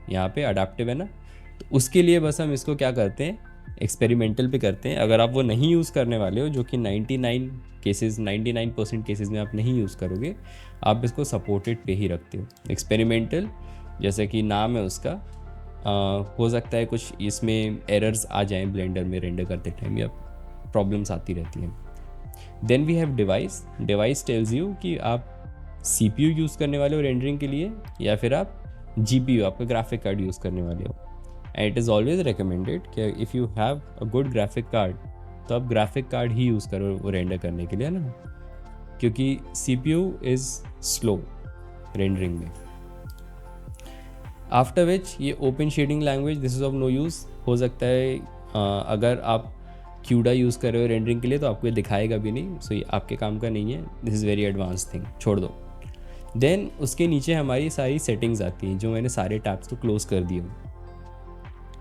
यहाँ पे अडाप्टिव है ना, तो उसके लिए बस हम इसको क्या करते हैं, एक्सपेरिमेंटल पे करते हैं। अगर आप वो नहीं यूज़ करने वाले हो, जो कि 99% केसेस में आप नहीं यूज़ करोगे, आप इसको सपोर्टेड पे ही रखते हो। एक्सपेरिमेंटल जैसे कि नाम है उसका, हो सकता है कुछ इसमें एरर्स आ जाएं ब्लेंडर में रेंडर करते टाइम, या प्रॉब्लम्स आती रहती हैं। Then we have device. Device tells you कि आप CPU यूज़ करने वाले हो रेंडरिंग के लिए, या फिर आप GPU, आपका ग्राफिक कार्ड यूज़ करने वाले हो। And it is always recommended कि if you have a good graphic card, तो आप ग्राफिक कार्ड ही यूज़ करो वो रेंडर करने के लिए, है ना, क्योंकि CPU इज़ स्लो रेंडरिंग में। आफ्टर विच ये open shading language, this is of no use. हो सकता है अगर आप क्यूडा यूज़ कर रहे हो रेंडरिंग के लिए तो आपको ये दिखाएगा भी नहीं, सो ये आपके काम का नहीं है। This is very advance thing, छोड़ दो। देन उसके नीचे हमारी सारी सेटिंग्स आती हैं, जो मैंने सारे टैब्स को क्लोज कर दिए हूँ,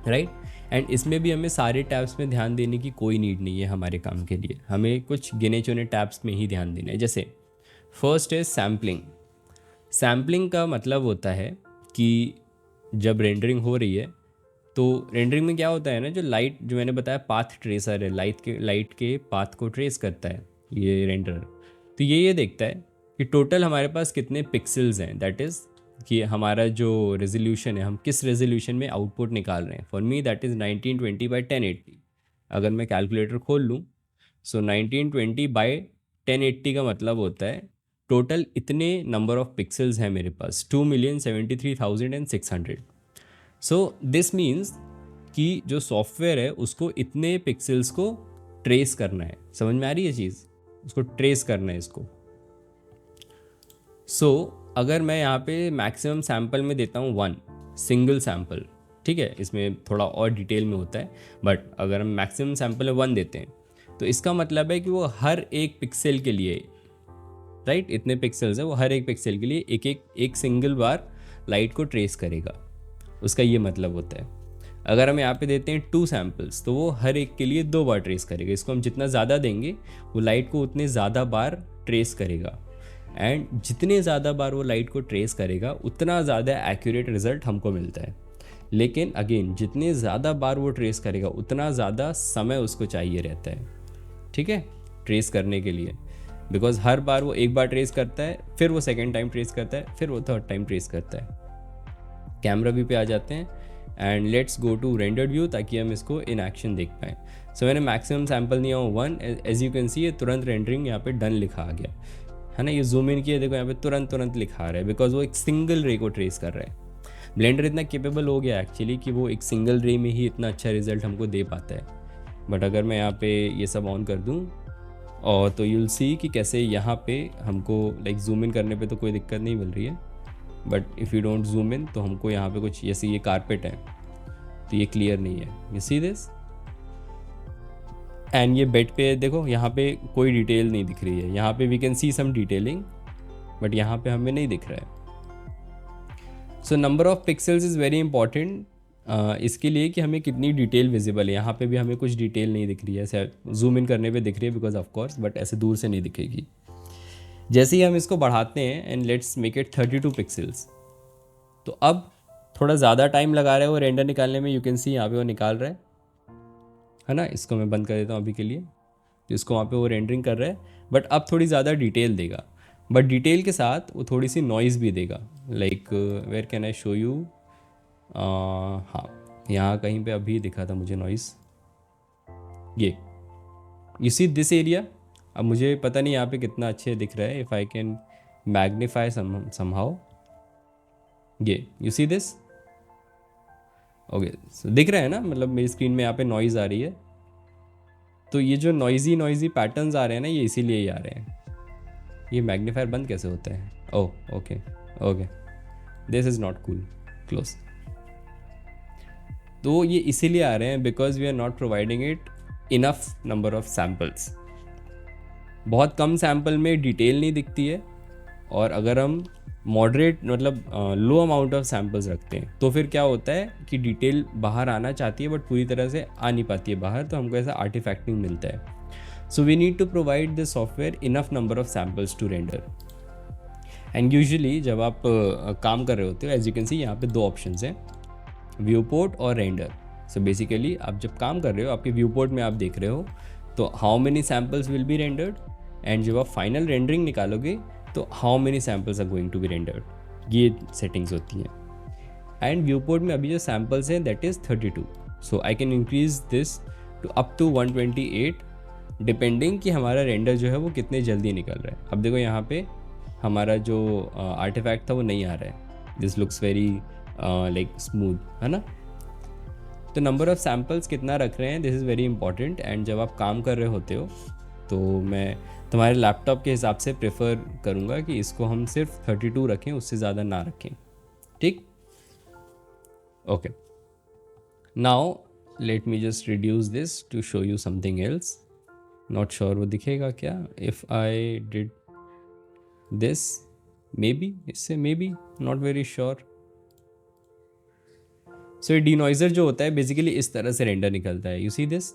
राइट। एंड इसमें भी हमें सारे टैब्स में ध्यान देने की कोई नीड नहीं है हमारे काम के लिए, हमें कुछ गिने चुने टैब्स में ही ध्यान देना है। जैसे फर्स्ट है सैम्पलिंग। सैम्पलिंग का मतलब होता है कि जब रेंडरिंग हो रही है, तो रेंडरिंग में क्या होता है ना, जो लाइट, जो मैंने बताया पाथ ट्रेसर है, लाइट के पाथ को ट्रेस करता है ये रेंडर। तो ये देखता है कि टोटल हमारे पास कितने पिक्सल्स हैं, दैट इज़ कि हमारा जो रेजोल्यूशन है, हम किस रेजोल्यूशन में आउटपुट निकाल रहे हैं। For me that is 1920x1080। अगर मैं कैलकुलेटर खोल लूँ, सो 1920x1080 का मतलब होता है टोटल इतने नंबर ऑफ पिक्सल्स हैं मेरे पास, 2,73,600। सो दिस मीन्स कि जो सॉफ्टवेयर है उसको इतने पिक्सल्स को ट्रेस करना है। समझ में आ रही है चीज़, उसको ट्रेस करना है इसको। सो अगर मैं यहाँ पे मैक्सिमम सैम्पल में देता हूँ 1 सिंगल सैम्पल, ठीक है, इसमें थोड़ा और डिटेल में होता है, बट अगर हम मैक्सिमम सैम्पल में 1 देते हैं, तो इसका मतलब है कि वो हर एक पिक्सल के लिए, राइट, इतने पिक्सल्स है, वो हर एक पिक्सल के लिए एक सिंगल बार लाइट को ट्रेस करेगा। उसका ये मतलब होता है। अगर हम यहाँ पे देते हैं 2 सैम्पल्स, तो वो हर एक के लिए 2 बार ट्रेस करेगा। इसको हम जितना ज़्यादा देंगे, वो लाइट को उतने ज़्यादा बार ट्रेस करेगा, एंड जितने ज़्यादा बार वो लाइट को ट्रेस करेगा उतना ज़्यादा एक्यूरेट रिजल्ट हमको मिलता है। लेकिन अगेन, जितने ज़्यादा बार वो ट्रेस करेगा उतना ज़्यादा समय उसको चाहिए रहता है, ठीक है, ट्रेस करने के लिए। बिकॉज हर बार वो एक बार ट्रेस करता है, फिर वो सेकेंड टाइम ट्रेस करता है, फिर वो थर्ड टाइम ट्रेस करता है। कैमरा व्यू पे आ जाते हैं, and let's go to rendered view, ताकि हम इसको इन एक्शन देख पाएँ। सो मैंने मैक्सिमम सैम्पल दिया हूँ 1। एज यू कैन सी ये तुरंत रेंडरिंग यहाँ पे डन लिखा आ गया है ना। ये जूम इन किया, देखो यहाँ पे तुरंत लिखा आ रहा है, बिकॉज वो एक सिंगल रे को ट्रेस कर रहा है। ब्लेंडर इतना केपेबल हो गया एक्चुअली कि वो एक सिंगल रे में ही इतना अच्छा रिजल्ट हमको दे पाता है। बट अगर मैं यहाँ पे ये सब ऑन कर दूँ, और तो यूल सी कि कैसे यहाँ पे हमको लाइक जूम इन करने पे तो कोई दिक्कत नहीं मिल रही है, but if you don't zoom in तो हमको यहाँ पे कुछ जैसे ये कारपेट है तो ये क्लियर नहीं है, यू सी दिस। एंड ये बेड पे देखो, यहाँ पे कोई डिटेल नहीं दिख रही है। यहाँ पे we can see some detailing, but यहाँ पे हमें नहीं दिख रहा है। So number of pixels is very important इसके लिए कि हमें कितनी डिटेल विजिबल है। यहाँ पे भी हमें कुछ डिटेल नहीं दिख रही है, ऐसे जूम इन करने पे दिख रही है बिकॉज ऑफ कोर्स, बट ऐसे दूर से नहीं दिखेगी। जैसे ही हम इसको बढ़ाते हैं, and let's make it 32 pixels, तो अब थोड़ा ज़्यादा टाइम लगा रहा है वो रेंडर निकालने में। यू कैन सी यहाँ पे वो निकाल रहा है, है ना। इसको मैं बंद कर देता हूँ अभी के लिए। तो इसको वहाँ पे वो रेंडरिंग कर रहा है, बट अब थोड़ी ज़्यादा डिटेल देगा, बट डिटेल के साथ वो थोड़ी सी नॉइज़ भी देगा। Like where can I show you, हाँ यहाँ कहीं पे अभी दिखा था मुझे नॉइज़, ये यू सी दिस एरिया। अब मुझे पता नहीं यहाँ पे कितना अच्छे दिख रहा है, if I can magnify somehow, ये यू सी दिस, ओके दिख रहा है ना, मतलब मेरी स्क्रीन में यहाँ पे नॉइज़ आ रही है। तो ये जो नॉइजी पैटर्न्स आ रहे हैं ना, ये इसीलिए ही आ रहे हैं। ये मैग्नीफायर बंद कैसे होता है, oh okay okay, this is not cool, close. तो ये इसीलिए आ रहे हैं because we are not providing it enough number of samples. बहुत कम सैम्पल में डिटेल नहीं दिखती है, और अगर हम मॉडरेट मतलब लो अमाउंट ऑफ सैम्पल्स रखते हैं तो फिर क्या होता है कि डिटेल बाहर आना चाहती है बट पूरी तरह से आ नहीं पाती है बाहर, तो हमको ऐसा आर्टिफैक्टिंग मिलता है। So we need to provide this software enough number of samples to render. And usually जब आप काम कर रहे होते हो, एज यू कैन सी यहाँ पे दो ऑप्शंस हैं, व्यू पोर्ट और रेंडर। सो बेसिकली आप जब काम कर रहे हो, आपके व्यू पोर्ट में आप देख रहे हो तो how many samples will be rendered, and जब आप फाइनल रेंडरिंग निकालोगे तो how many samples are going to be rendered, ये सेटिंग्स होती हैं। एंड व्यू पोर्ट में अभी जो सैम्पल्स हैं that is 32, so I can increase this to up to 128 depending कि हमारा रेंडर जो है वो कितने जल्दी निकल रहा है। अब देखो यहाँ पे हमारा जो आर्टिफैक्ट था वो नहीं आ रहा है, this looks very like smooth, है ना। तो नंबर ऑफ सैम्पल्स कितना रख रहे हैं, this is very important. And जब आप काम कर रहे होते हो तो मैं तुम्हारे लैपटॉप के हिसाब से प्रेफर करूँगा कि इसको हम सिर्फ 32 रखें, उससे ज़्यादा ना रखें, ठीक। Okay, now let me just reduce this to show you something else. Not sure वो दिखेगा क्या, if I did this maybe, इससे maybe, not very sure. So ये डिनॉइजर जो होता है बेसिकली इस तरह से रेंडर निकलता है, यू सी दिस,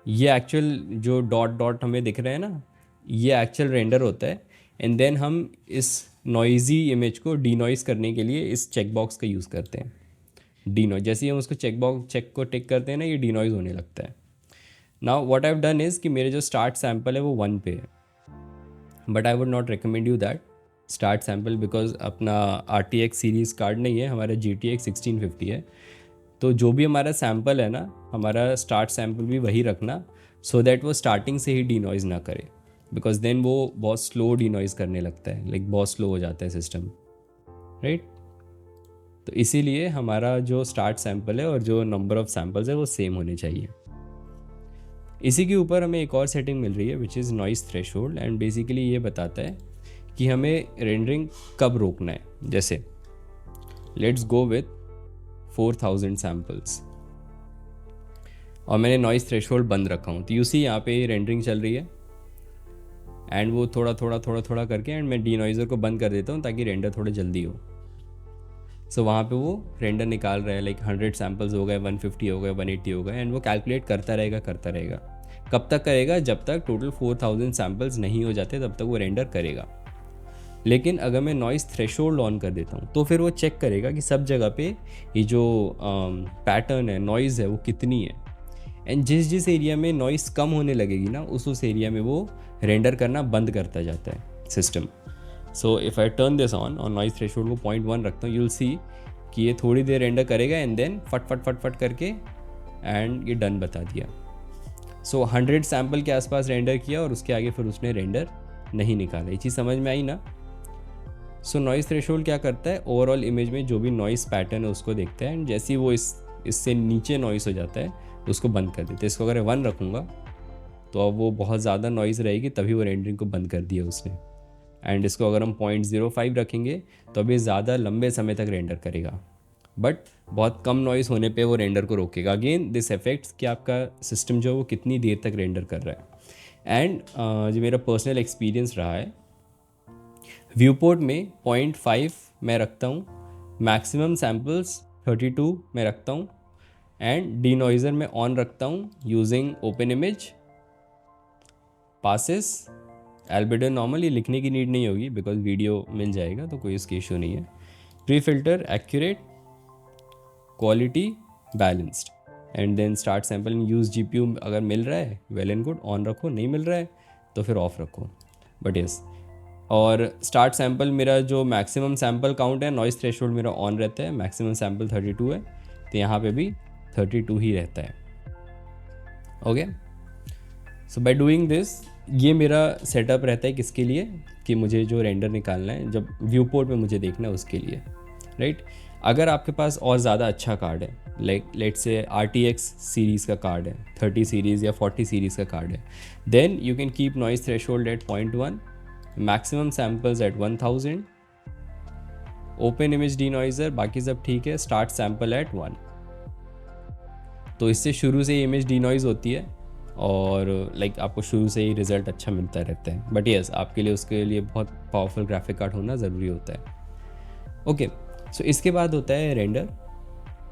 ये एक्चुअल जो डॉट डॉट हमें दिख रहे हैं ना, ये एक्चुअल रेंडर होता है। एंड देन हम इस नॉइजी इमेज को डीनॉइज करने के लिए इस चेक बॉक्स का यूज़ करते हैं। डीनॉइज जैसे ही हम उसको चेक को टिक करते हैं ना, ये डीनॉइज होने लगता है। Now what I have done is कि मेरे जो स्टार्ट सैम्पल है वो 1 पे है, but I would not recommend you that start sample, because अपना RTX सीरीज़ कार्ड नहीं है, हमारा GTX 1650 है। तो जो भी हमारा सैम्पल है ना, हमारा स्टार्ट सैम्पल भी वही रखना, सो दैट वो स्टार्टिंग से ही डीनॉइज ना करे, बिकॉज देन वो बहुत स्लो डीनॉइज करने लगता है, लाइक बहुत स्लो हो जाता है सिस्टम, राइट। तो इसीलिए हमारा जो स्टार्ट सैम्पल है और जो नंबर ऑफ सैम्पल्स है वो सेम होने चाहिए। इसी के ऊपर हमें एक और सेटिंग मिल रही है which is noise threshold, and basically ये बताता है कि हमें रेंडरिंग कब रोकना है। जैसे लेट्स गो विथ 4000 सैम्पल्स और मैंने नॉइज़ थ्रेशोल्ड बंद रखा हूँ, तो यू सी यहाँ पे रेंडरिंग चल रही है एंड वो थोड़ा करके, एंड मैं डीनॉइज़र को बंद कर देता हूँ ताकि रेंडर थोड़ा जल्दी हो। सो वहाँ पे वो रेंडर निकाल रहा है, लाइक 100 सैम्पल्स हो गए, 150 हो गए, 180 हो गए, एंड वो कैलकुलेट करता रहेगा। कब तक करेगा, जब तक टोटल 4000 सैम्पल्स नहीं हो जाते तब तक वो रेंडर करेगा। लेकिन अगर मैं नॉइज़ थ्रेशोल्ड ऑन कर देता हूँ तो फिर वो चेक करेगा कि सब जगह पे ये जो पैटर्न है, नॉइज़ है, वो कितनी है। एंड जिस एरिया में नॉइज़ कम होने लगेगी ना, उस एरिया में वो रेंडर करना बंद करता जाता है system. So if I turn this on और नॉइज़ थ्रेशोल्ड को 0.1 रखता हूँ, यू विल सी कि ये थोड़ी देर रेंडर करेगा एंड देन फट करके एंड ये डन बता दिया। सो 100 सैम्पल के आसपास रेंडर किया और उसके आगे फिर उसने रेंडर नहीं निकाला। ये चीज़ समझ में आई ना। सो नॉइज़ थ्रेशोल्ड क्या करता है, ओवरऑल इमेज में जो भी नॉइज़ पैटर्न है उसको देखता है, एंड जैसे ही वो इससे नीचे नॉइज़ हो जाता है उसको बंद कर देते हैं। इसको अगर 1 रखूँगा तो अब वो बहुत ज़्यादा नॉइज़ रहेगी, तभी वो रेंडरिंग को बंद कर दिया उसने। एंड इसको अगर हम 0.05 रखेंगे तो अभी ज़्यादा लंबे समय तक रेंडर करेगा, बट बहुत कम नॉइज़ होने पे वो रेंडर को रोकेगा। अगेन दिस इफेक्ट्स कि आपका सिस्टम जो है वो कितनी देर तक रेंडर कर रहा है। एंड जो मेरा पर्सनल एक्सपीरियंस रहा है, व्यू पोर्ट में 0.5 मैं रखता हूँ, मैक्सिमम सैम्पल्स 32 मैं रखता हूँ, एंड डीनॉइज़र में ऑन रखता हूँ using open image, passes, albedo normal. ये लिखने की नीड नहीं होगी बिकॉज वीडियो मिल जाएगा तो कोई इसकी इशू नहीं है। Pre filter, accurate, quality, balanced. And then start sample and use GPU। अगर मिल रहा है वेल एंड गुड, ऑन रखो, नहीं मिल रहा है तो फिर ऑफ रखो, बट यस। और स्टार्ट सैम्पल मेरा जो मैक्सिमम सैम्पल काउंट है, नॉइज़ थ्रेशोल्ड मेरा ऑन रहता है, मैक्सिमम सैम्पल 32 है, तो यहाँ पे भी 32 ही रहता है। Okay, so by doing this, ये मेरा सेटअप रहता है किसके लिए, कि मुझे जो रेंडर निकालना है जब व्यू पोर्ट में मुझे देखना है उसके लिए, राइट। अगर आपके पास और ज़्यादा अच्छा कार्ड है, like let's say RTX series का कार्ड है, 30 सीरीज़ या 40 सीरीज़ का कार्ड है, then you can keep noise threshold at 0.1, maximum samples at 1000, open image denoiser, बाकी सब ठीक है, स्टार्ट सैम्पल एट 1। तो इससे शुरू से ही इमेज डीनॉइज होती है और लाइक आपको शुरू से ही रिज़ल्ट अच्छा मिलता रहता है। बट येस, आपके लिए उसके लिए बहुत पावरफुल ग्राफिक कार्ड होना ज़रूरी होता है। ओके, सो इसके बाद होता है रेंडर।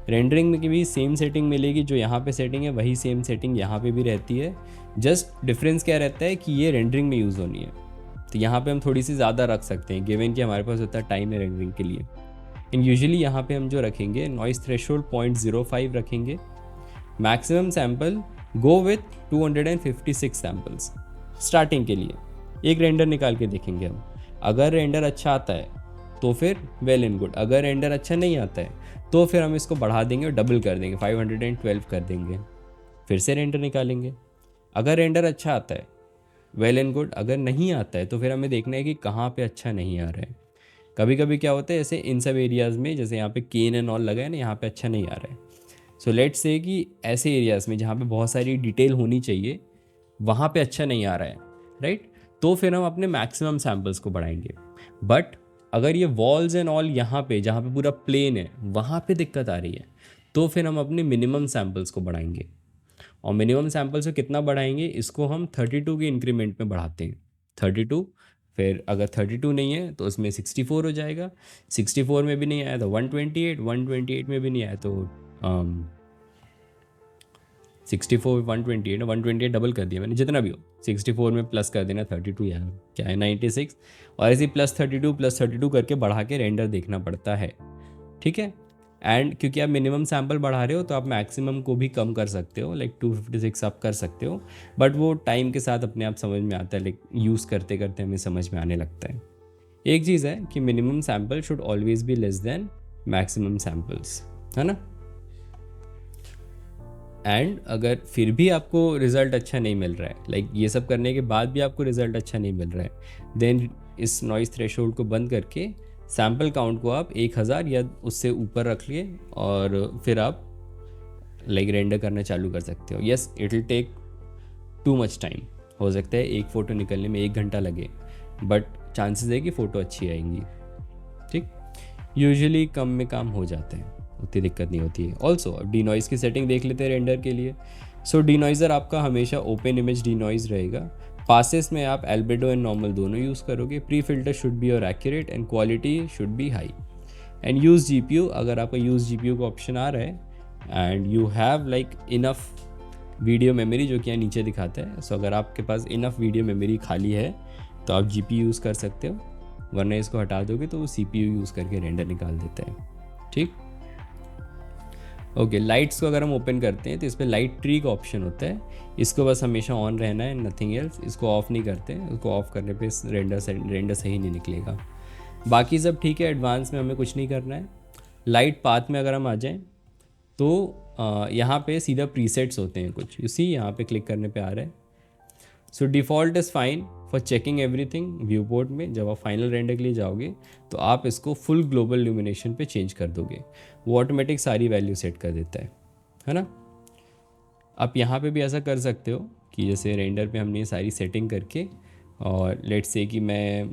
रेंडरिंग में भी सेम सेटिंग मिलेगी, जो यहाँ पे सेटिंग है वही सेम सेटिंग यहाँ पे भी रहती है। जस्ट डिफरेंस क्या रहता है कि ये रेंडरिंग में यूज़ होनी है, तो यहाँ पे हम थोड़ी सी ज़्यादा रख सकते हैं, गिवन कि हमारे पास होता है टाइम है रेंडरिंग के लिए। एंड यूजुअली यहाँ पे हम जो रखेंगे, नॉइज़ थ्रेशोल्ड 0.05 रखेंगे, maximum sample go with 256 samples starting के लिए। एक रेंडर निकाल के देखेंगे हम, अगर रेंडर अच्छा आता है तो फिर वेल एंड गुड, अगर रेंडर अच्छा नहीं आता है तो फिर हम इसको बढ़ा देंगे और डबल कर देंगे, 512 कर देंगे, फिर से रेंडर निकालेंगे। अगर रेंडर अच्छा आता है वेल एंड गुड, अगर नहीं आता है तो फिर हमें देखना है कि कहाँ पे अच्छा नहीं आ रहा है। कभी कभी क्या होता है, जैसे इन सब एरियाज़ में, जैसे यहाँ पे केन एंड ऑल लगा है ना, यहाँ पे अच्छा नहीं आ रहा है। सो लेट्स से कि ऐसे एरियाज़ में जहाँ पे बहुत सारी डिटेल होनी चाहिए, वहाँ पे अच्छा नहीं आ रहा है, राइट, तो फिर हम अपने मैक्सिमम सैम्पल्स को बढ़ाएंगे। बट अगर ये वॉल्स एंड ऑल यहाँ पे, जहाँ पे पूरा प्लेन है, वहाँ पे दिक्कत आ रही है, तो फिर हम अपने मिनिमम सैम्पल्स को बढ़ाएंगे। और मिनिमम सैम्पल्स को कितना बढ़ाएंगे, इसको हम 32 के इंक्रीमेंट में बढ़ाते हैं। 32, फिर अगर 32 नहीं है तो उसमें 64 हो जाएगा, 64 में भी नहीं आया तो 128, 128 में भी नहीं आया तो 64, 128, 128 डबल कर दिया मैंने, जितना भी हो 64 में प्लस कर देना 32, यार क्या है 96, और ऐसे प्लस 32 करके बढ़ा के रेंडर देखना पड़ता है, ठीक है। एंड क्योंकि आप मिनिमम सैम्पल बढ़ा रहे हो तो आप मैक्सिमम को भी कम कर सकते हो, लाइक 256 आप कर सकते हो, बट वो टाइम के साथ अपने आप समझ में आता है, लाइक यूज़ करते करते हमें समझ में आने लगता है। एक चीज़ है कि minimum sample should always be less than maximum samples, है ना। एंड अगर फिर भी आपको रिज़ल्ट अच्छा नहीं मिल रहा है, लाइक ये सब करने के बाद भी आपको रिज़ल्ट अच्छा नहीं मिल रहा है, देन इस नॉइज़ थ्रेशोल्ड को बंद करके सैम्पल काउंट को आप 1000 या उससे ऊपर रख लिए और फिर आप लाइक रेंडर करना चालू कर सकते हो। Yes, it will take too much time, हो सकता है एक फ़ोटो निकलने में 1 घंटा लगे, बट चांसेस है कि फ़ोटो अच्छी आएंगी, ठीक। यूजुअली कम में काम हो जाते हैं, उतनी दिक्कत नहीं होती है। ऑल्सो अब डीनॉइज़ की सेटिंग देख लेते हैं रेंडर के लिए। सो डीनॉइज़र आपका हमेशा ओपन इमेज डीनॉइज़ रहेगा। पासेस में आप एल्बेडो एंड नॉर्मल दोनों यूज़ करोगे। प्री फिल्टर शुड बी और accurate and quality should be high. And use GPU, अगर आपका यूज़ GPU का ऑप्शन आ रहा है and you have like enough video memory, जो कि यहाँ नीचे दिखाता है। सो अगर आपके पास इनफ वीडियो मेमोरी खाली है तो आप GPU यूज़ कर सकते हो, वरना इसको हटा दोगे तो वो CPU यूज़ करके रेंडर निकाल देता है, ठीक। ओके, लाइट्स को अगर हम ओपन करते हैं तो इस पर लाइट ट्री का ऑप्शन होता है, इसको बस हमेशा ऑन रहना है, नथिंग एल्स। इसको ऑफ़ नहीं करते, इसको ऑफ़ करने पे रेंडर सही नहीं निकलेगा। बाकी सब ठीक है, एडवांस में हमें कुछ नहीं करना है। लाइट पाथ में अगर हम आ जाएं तो यहाँ पे सीधा प्रीसेट्स होते हैं कुछ, इसी यहाँ पे क्लिक करने पे आ रहा है। So default is fine for checking everything. Viewport में जब आप फाइनल रेंडर के लिए जाओगे तो आप इसको फुल ग्लोबल ल्यूमिनेशन पे चेंज कर दोगे, वो ऑटोमेटिक सारी वैल्यू सेट कर देता है ना। आप यहाँ पे भी ऐसा कर सकते हो कि जैसे रेंडर पे हमने ये सारी सेटिंग करके, और लेट्स से कि मैं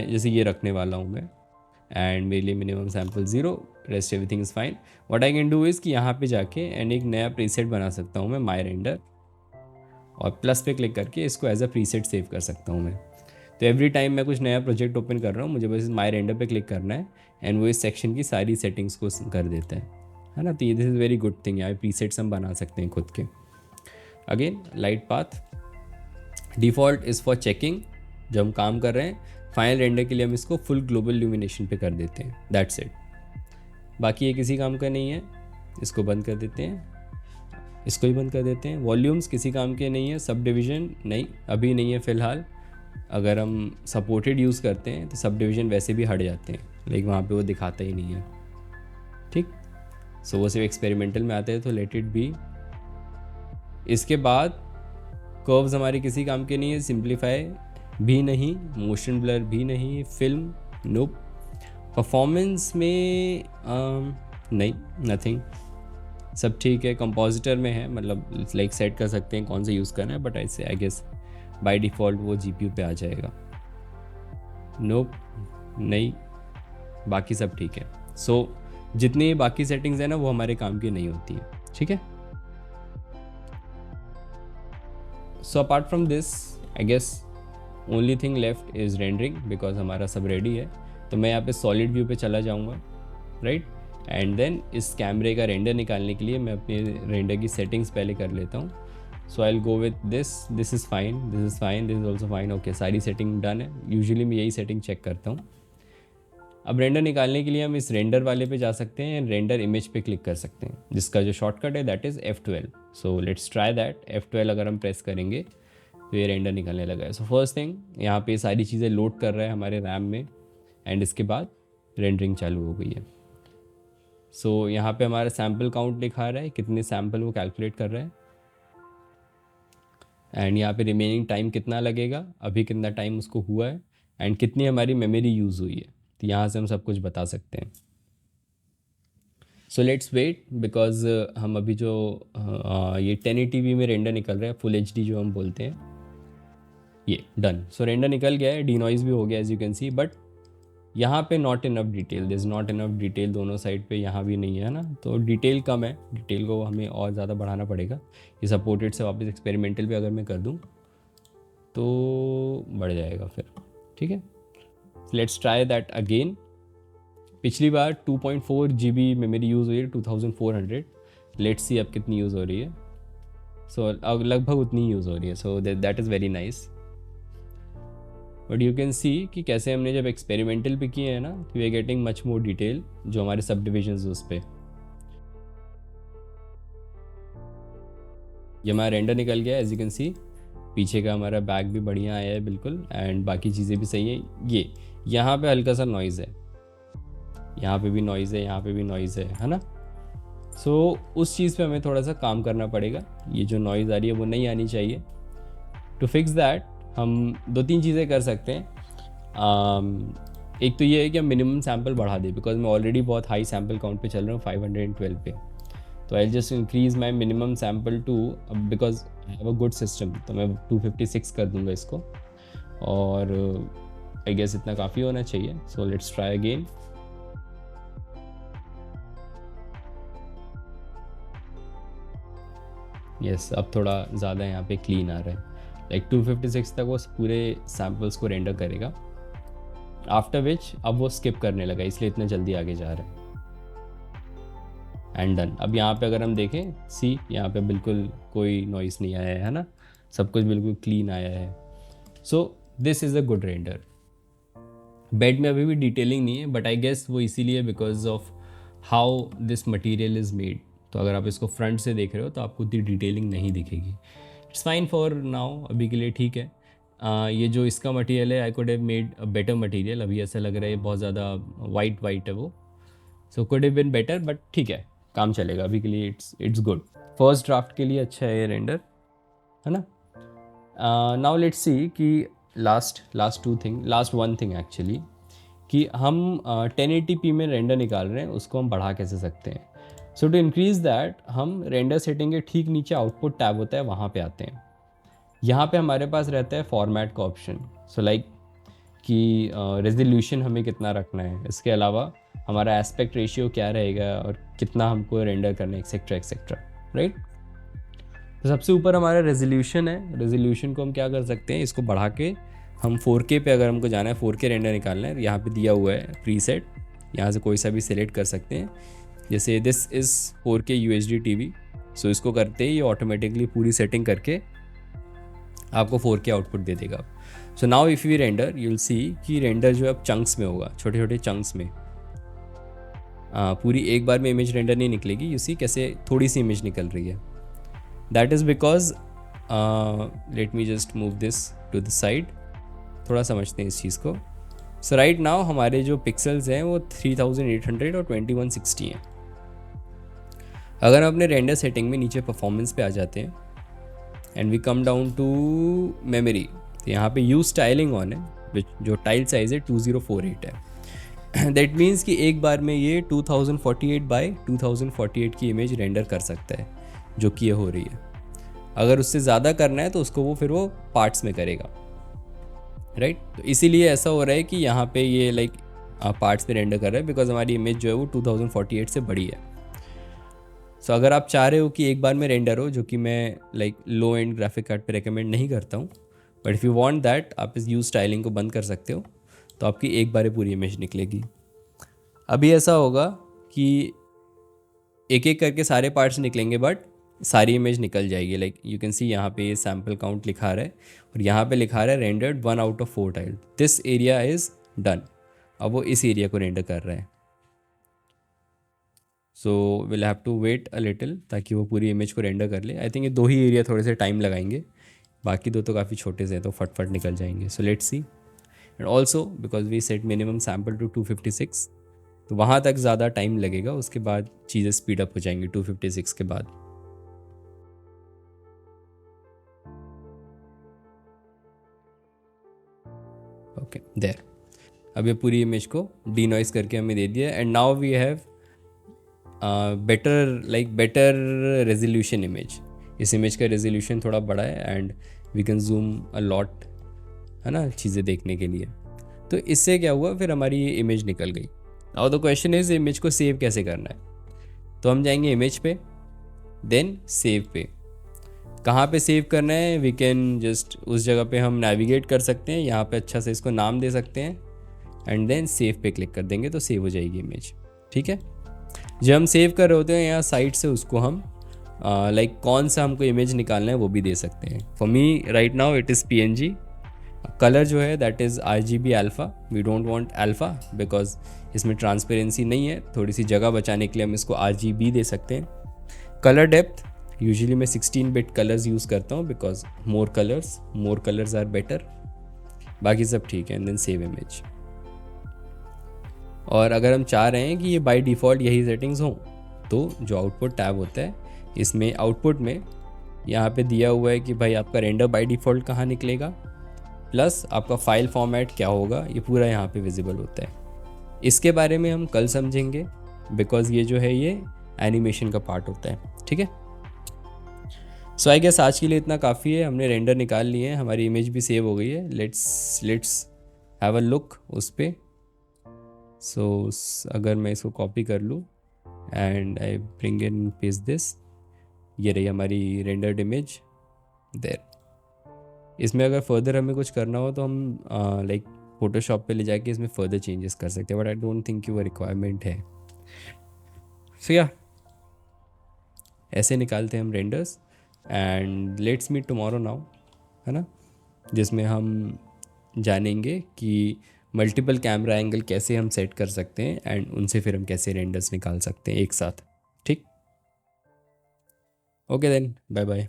जैसे ये रखने वाला हूँ मैं, एंड मेरे लिए minimum sample 0, rest everything is fine. What I can do is कि यहाँ पे जाके एंड एक नया प्रीसेट बना सकता हूँ मैं, माई रेंडर, और प्लस पे क्लिक करके इसको एज अ प्रीसेट सेव कर सकता हूँ मैं। तो एवरी टाइम मैं कुछ नया प्रोजेक्ट ओपन कर रहा हूँ, मुझे बस माई रेंडर पे क्लिक करना है एंड वो इस सेक्शन की सारी सेटिंग्स को कर देता है ना। तो ये this is very good thing, यहाँ प्रीसेट्स हम बना सकते हैं खुद के। Again light path default is for checking, जब हम काम कर रहे हैं फाइनल रेंडर के लिए हम इसको फुल ग्लोबल ल्यूमिनेशन पे कर देते हैं, दैट्स इट। बाकी ये किसी काम का नहीं है। इसको बंद कर देते हैं, इसको ही बंद कर देते हैं। वॉल्यूम्स किसी काम के नहीं है, सब डिवीज़न नहीं, अभी नहीं है फ़िलहाल। अगर हम सपोर्टेड यूज़ करते हैं तो सब डिवीज़न वैसे भी हट जाते हैं, लेकिन वहाँ पे वो दिखाता ही नहीं है। ठीक, सो वो सिर्फ एक्सपेरिमेंटल में आते हैं, तो लेट इट बी। इसके बाद कर्व्स हमारे किसी काम के नहीं है, सिंप्लीफाई भी नहीं, मोशन ब्लर भी नहीं, फिल्म नोप, परफॉर्मेंस में नहीं, नथिंग, सब ठीक है। कंपोजिटर में है, मतलब लाइक सेट कर सकते हैं कौन सा यूज़ करना है, बट ऐसे आई गेस बाय डिफ़ॉल्ट वो जीपीयू पे आ जाएगा। नोप, नहीं, बाकी सब ठीक है। सो जितनी बाकी सेटिंग्स हैं ना वो हमारे काम की नहीं होती है, ठीक है। So apart from this I guess only thing left is rendering, because हमारा सब रेडी है। तो मैं यहाँ पे सॉलिड व्यू पे चला जाऊँगा, राइट, एंड देन इस कैमरे का रेंडर निकालने के लिए मैं अपने रेंडर की सेटिंग्स पहले कर लेता हूँ। So I will go with this is fine, this is fine, this is also fine. Okay, सारी सेटिंग डन है। यूजुअली मैं यही सेटिंग चेक करता हूँ। अब रेंडर निकालने के लिए हम इस रेंडर वाले पे जा सकते हैं, रेंडर इमेज पे क्लिक कर सकते हैं, जिसका जो शॉर्टकट है that is F12। So let's try that. F12 अगर हम प्रेस करेंगे तो ये रेंडर निकलने लगा है। सो फर्स्ट थिंग, यहाँ पे सारी चीज़ें लोड कर रहा है हमारे रैम में, एंड इसके बाद रेंडरिंग चालू हो गई है। सो यहाँ पे हमारा सैम्पल काउंट दिखा रहा है, कितने सैम्पल वो कैलकुलेट कर रहा है, एंड यहाँ पे रिमेनिंग टाइम कितना लगेगा, अभी कितना टाइम उसको हुआ है, एंड कितनी हमारी मेमोरी यूज़ हुई है। तो यहाँ से हम सब कुछ बता सकते हैं। सो लेट्स वेट, बिकॉज हम अभी जो ये 1080p में रेंडर निकल रहा है, फुल HD जो हम बोलते हैं, ये डन। सो रेंडर निकल गया है, डीनॉइज भी हो गया as you can see, but यहाँ पे not enough detail, this not enough detail दोनों साइड पे, यहाँ भी नहीं है ना, तो डिटेल कम है, डिटेल को हमें और ज़्यादा बढ़ाना पड़ेगा। ये सपोर्टेड से वापस एक्सपेरिमेंटल पे अगर मैं कर दूँ तो बढ़ जाएगा फिर, ठीक है। Let's try that again. पिछली बार 2.4 GB मेमोरी यूज़ हुई है, 2400। लेट्स सी अब कितनी यूज़ हो रही है। सो अब लगभग उतनी यूज़ हो रही है, so that is very nice. But you can see कि कैसे हमने जब एक्सपेरिमेंटल पे किए हैं ना, we are getting much more detail जो हमारे सब डिविजन्स उस पर। ये हमारा रेंडर निकल गया एज यू कैन सी, पीछे का हमारा बैक भी बढ़िया आया है बिल्कुल, एंड बाकी चीज़ें भी सही हैं। ये यहाँ पे हल्का सा नॉइज़ है, यहाँ पे भी नॉइज़ है, यहाँ पे भी नॉइज़ है ना। सो उस चीज़ पे हमें थोड़ा सा काम करना पड़ेगा, ये जो नॉइज़ आ रही है वो नहीं आनी चाहिए। टू फिक्स दैट हम 2-3 चीज़ें कर सकते हैं। एक तो ये है कि हम मिनिमम सैम्पल बढ़ा दें, बिकॉज मैं ऑलरेडी बहुत हाई सैम्पल काउंट पे चल रहा हूँ, 512 पे। तो I just increase my minimum sample to, because I have a good system, तो मैं 256 कर दूंगा इसको, और आई गेस इतना काफ़ी होना चाहिए। सो लेट्स ट्राई अगेन। यस, अब थोड़ा ज़्यादा यहाँ पे क्लीन आ रहा है, लाइक 256 तक वो पूरे सैम्पल्स को रेंडर करेगा, आफ्टर विच अब वो स्किप करने लगा, इसलिए इतना जल्दी आगे जा रहा है। And done. अब यहाँ पे अगर हम देखें, सी यहाँ पे बिल्कुल कोई नॉइस नहीं आया है ना, सब कुछ बिल्कुल क्लीन आया है। So this is a good render. Bed में अभी भी डिटेलिंग नहीं है, बट आई गेस वो इसीलिए because of how this material is made. तो अगर आप इसको फ्रंट से देख रहे हो तो आपको उतनी डिटेलिंग नहीं दिखेगी। इट्स फाइन फॉर नाउ, अभी के लिए ठीक है। ये जो इसका मटेरियल है, I could have made a better material. अभी ऐसा लग रहा है बहुत ज़्यादा वाइट है वो, so could have been better, but ठीक है, काम चलेगा अभी के लिए। इट्स गुड, फर्स्ट ड्राफ्ट के लिए अच्छा है ये रेंडर, है ना। नाउ लेट्स सी कि लास्ट वन थिंग एक्चुअली, कि हम 1080p में रेंडर निकाल रहे हैं, उसको हम बढ़ा कैसे सकते हैं। सो टू इंक्रीज दैट, हम रेंडर सेटिंग के ठीक नीचे आउटपुट टैब होता है, वहाँ पे आते हैं। यहाँ पे हमारे पास रहता है फॉर्मेट का ऑप्शन। सो लाइक कि रेजोल्यूशन हमें कितना रखना है, इसके अलावा हमारा एस्पेक्ट रेशियो क्या रहेगा, और कितना हमको रेंडर करना है, एक्सेट्रा एक्सेट्रा, राइट। तो सबसे ऊपर हमारा रेजोल्यूशन है। रेजोल्यूशन को हम क्या कर सकते हैं, इसको बढ़ा के हम 4K पे, अगर हमको जाना है 4K रेंडर निकालना है, यहाँ पे दिया हुआ है प्रीसेट, यहाँ से कोई सा भी सिलेक्ट कर सकते हैं। जैसे this is 4K UHD TV। सो इसको करते ही ये ऑटोमेटिकली पूरी सेटिंग करके आपको 4K आउटपुट दे देगा। So now if we render, you will see कि रेंडर जो है अब चंक्स में होगा, छोटे छोटे चंक्स में। पूरी एक बार में इमेज रेंडर नहीं निकलेगी, यू सी कैसे थोड़ी सी इमेज निकल रही है। That is because let me just move this to the side, थोड़ा समझते हैं इस चीज़ को। सो राइट नाउ हमारे जो पिक्सल्स हैं वो 3800 और 2160 हैं। अगर हम अपने रेंडर सेटिंग में नीचे परफॉर्मेंस पे आ जाते हैं and we come down to memory, तो यहाँ पे यूज स्टाइलिंग ऑन है, जो टाइल साइज है 2048 है। दैट मीन्स कि एक बार में ये 2048 बाई 2048 की इमेज रेंडर कर सकता है, जो कि ये हो रही है। अगर उससे ज़्यादा करना है तो उसको वो फिर वो पार्ट्स में करेगा, राइट। तो इसीलिए ऐसा हो रहा है कि यहाँ पे ये लाइक पार्ट्स में रेंडर कर रहा है, बिकॉज हमारी इमेज जो है वो 2048 से बड़ी है। सो अगर आप चाह रहे हो कि एक बार में रेंडर हो, जो कि मैं like low and graphic card पे रेकमेंड नहीं करता हूँ, but if you want that, आप इस यूज स्टाइलिंग को बंद कर सकते हो, तो आपकी एक बार पूरी इमेज निकलेगी। अभी ऐसा होगा कि एक एक करके सारे पार्ट्स निकलेंगे, बट सारी इमेज निकल जाएगी। लाइक यू कैन सी यहाँ पे ये सैम्पल काउंट लिखा रहा है और यहाँ पे लिखा रहा है rendered 1 out of 4 tile, this area is done. अब वो इस एरिया को रेंडर कर रहा है। So will have to wait a little ताकि वो पूरी इमेज को रेंडर कर ले। आई थिंक ये 2 ही एरिया थोड़े से टाइम लगाएंगे, बाकी 2 तो काफ़ी छोटे से हैं तो फटफट निकल जाएंगे। So let's see. And also because we set minimum sample to 256, तो वहाँ तक ज़्यादा टाइम लगेगा, उसके बाद चीज़ें स्पीड अप हो जाएंगी 256 के बाद। ओके देयर, अब ये पूरी इमेज को डीनॉइस करके हमें दे दिया। And now we have better resolution image. इस इमेज का रेजोल्यूशन थोड़ा बड़ा है and we can zoom a lot, है ना, चीज़ें देखने के लिए। तो इससे क्या हुआ, फिर हमारी ये इमेज निकल गई। और द क्वेश्चन इज इमेज को सेव कैसे करना है। तो हम जाएंगे इमेज पे, देन सेव पे। कहाँ पे सेव करना है, वी कैन जस्ट उस जगह पे हम नेविगेट कर सकते हैं, यहाँ पे अच्छा से इसको नाम दे सकते हैं एंड देन सेव पे क्लिक कर देंगे तो सेव हो जाएगी इमेज। ठीक है, जब हम सेव कर रहे होते हैं यहाँ साइड से उसको हम लाइक कौन सा हमको इमेज निकालना है वो भी दे सकते हैं। For me right now it is PNG। Colour जो है that is RGB alpha, we don't want alpha because इसमें ट्रांसपेरेंसी नहीं है, थोड़ी सी जगह बचाने के लिए हम इसको RGB दे सकते हैं। कलर डेप्थ यूजुअली मैं 16 बिट कलर्स यूज़ करता हूँ because more colours are better. बाकी सब ठीक है एंड देन सेव इमेज। और अगर हम चाह रहे हैं कि ये बाय डिफ़ॉल्ट यही सेटिंग्स हों, तो जो आउटपुट टैब होता है इसमें आउटपुट में यहाँ पे दिया हुआ है कि भाई आपका रेंडर बाय डिफ़ॉल्ट कहाँ निकलेगा, प्लस आपका फाइल फॉर्मेट क्या होगा, ये पूरा यहाँ पे विजिबल होता है। इसके बारे में हम कल समझेंगे बिकॉज ये जो है ये एनिमेशन का पार्ट होता है। ठीक है, सो आई गेस आज के लिए इतना काफ़ी है। हमने रेंडर निकाल लिए हैं, हमारी इमेज भी सेव हो गई है। लेट्स हैव अ लुक उस पर। सो अगर मैं इसको कॉपी कर लूँ and I bring in paste this, ये रही हमारी रेंडर्ड इमेज देयर। इसमें अगर फर्दर हमें कुछ करना हो तो हम लाइक फोटोशॉप पे ले जाके इसमें फर्दर चेंजेस कर सकते हैं, बट आई डोंट थिंक वो रिक्वायरमेंट है। सो या ऐसे निकालते हैं हम renders and let's meet tomorrow now, है ना, जिसमें हम जानेंगे कि मल्टीपल कैमरा एंगल कैसे हम सेट कर सकते हैं एंड उनसे फिर हम कैसे रेंडर्स निकाल सकते हैं एक साथ। ठीक, ओके देन, बाय बाय।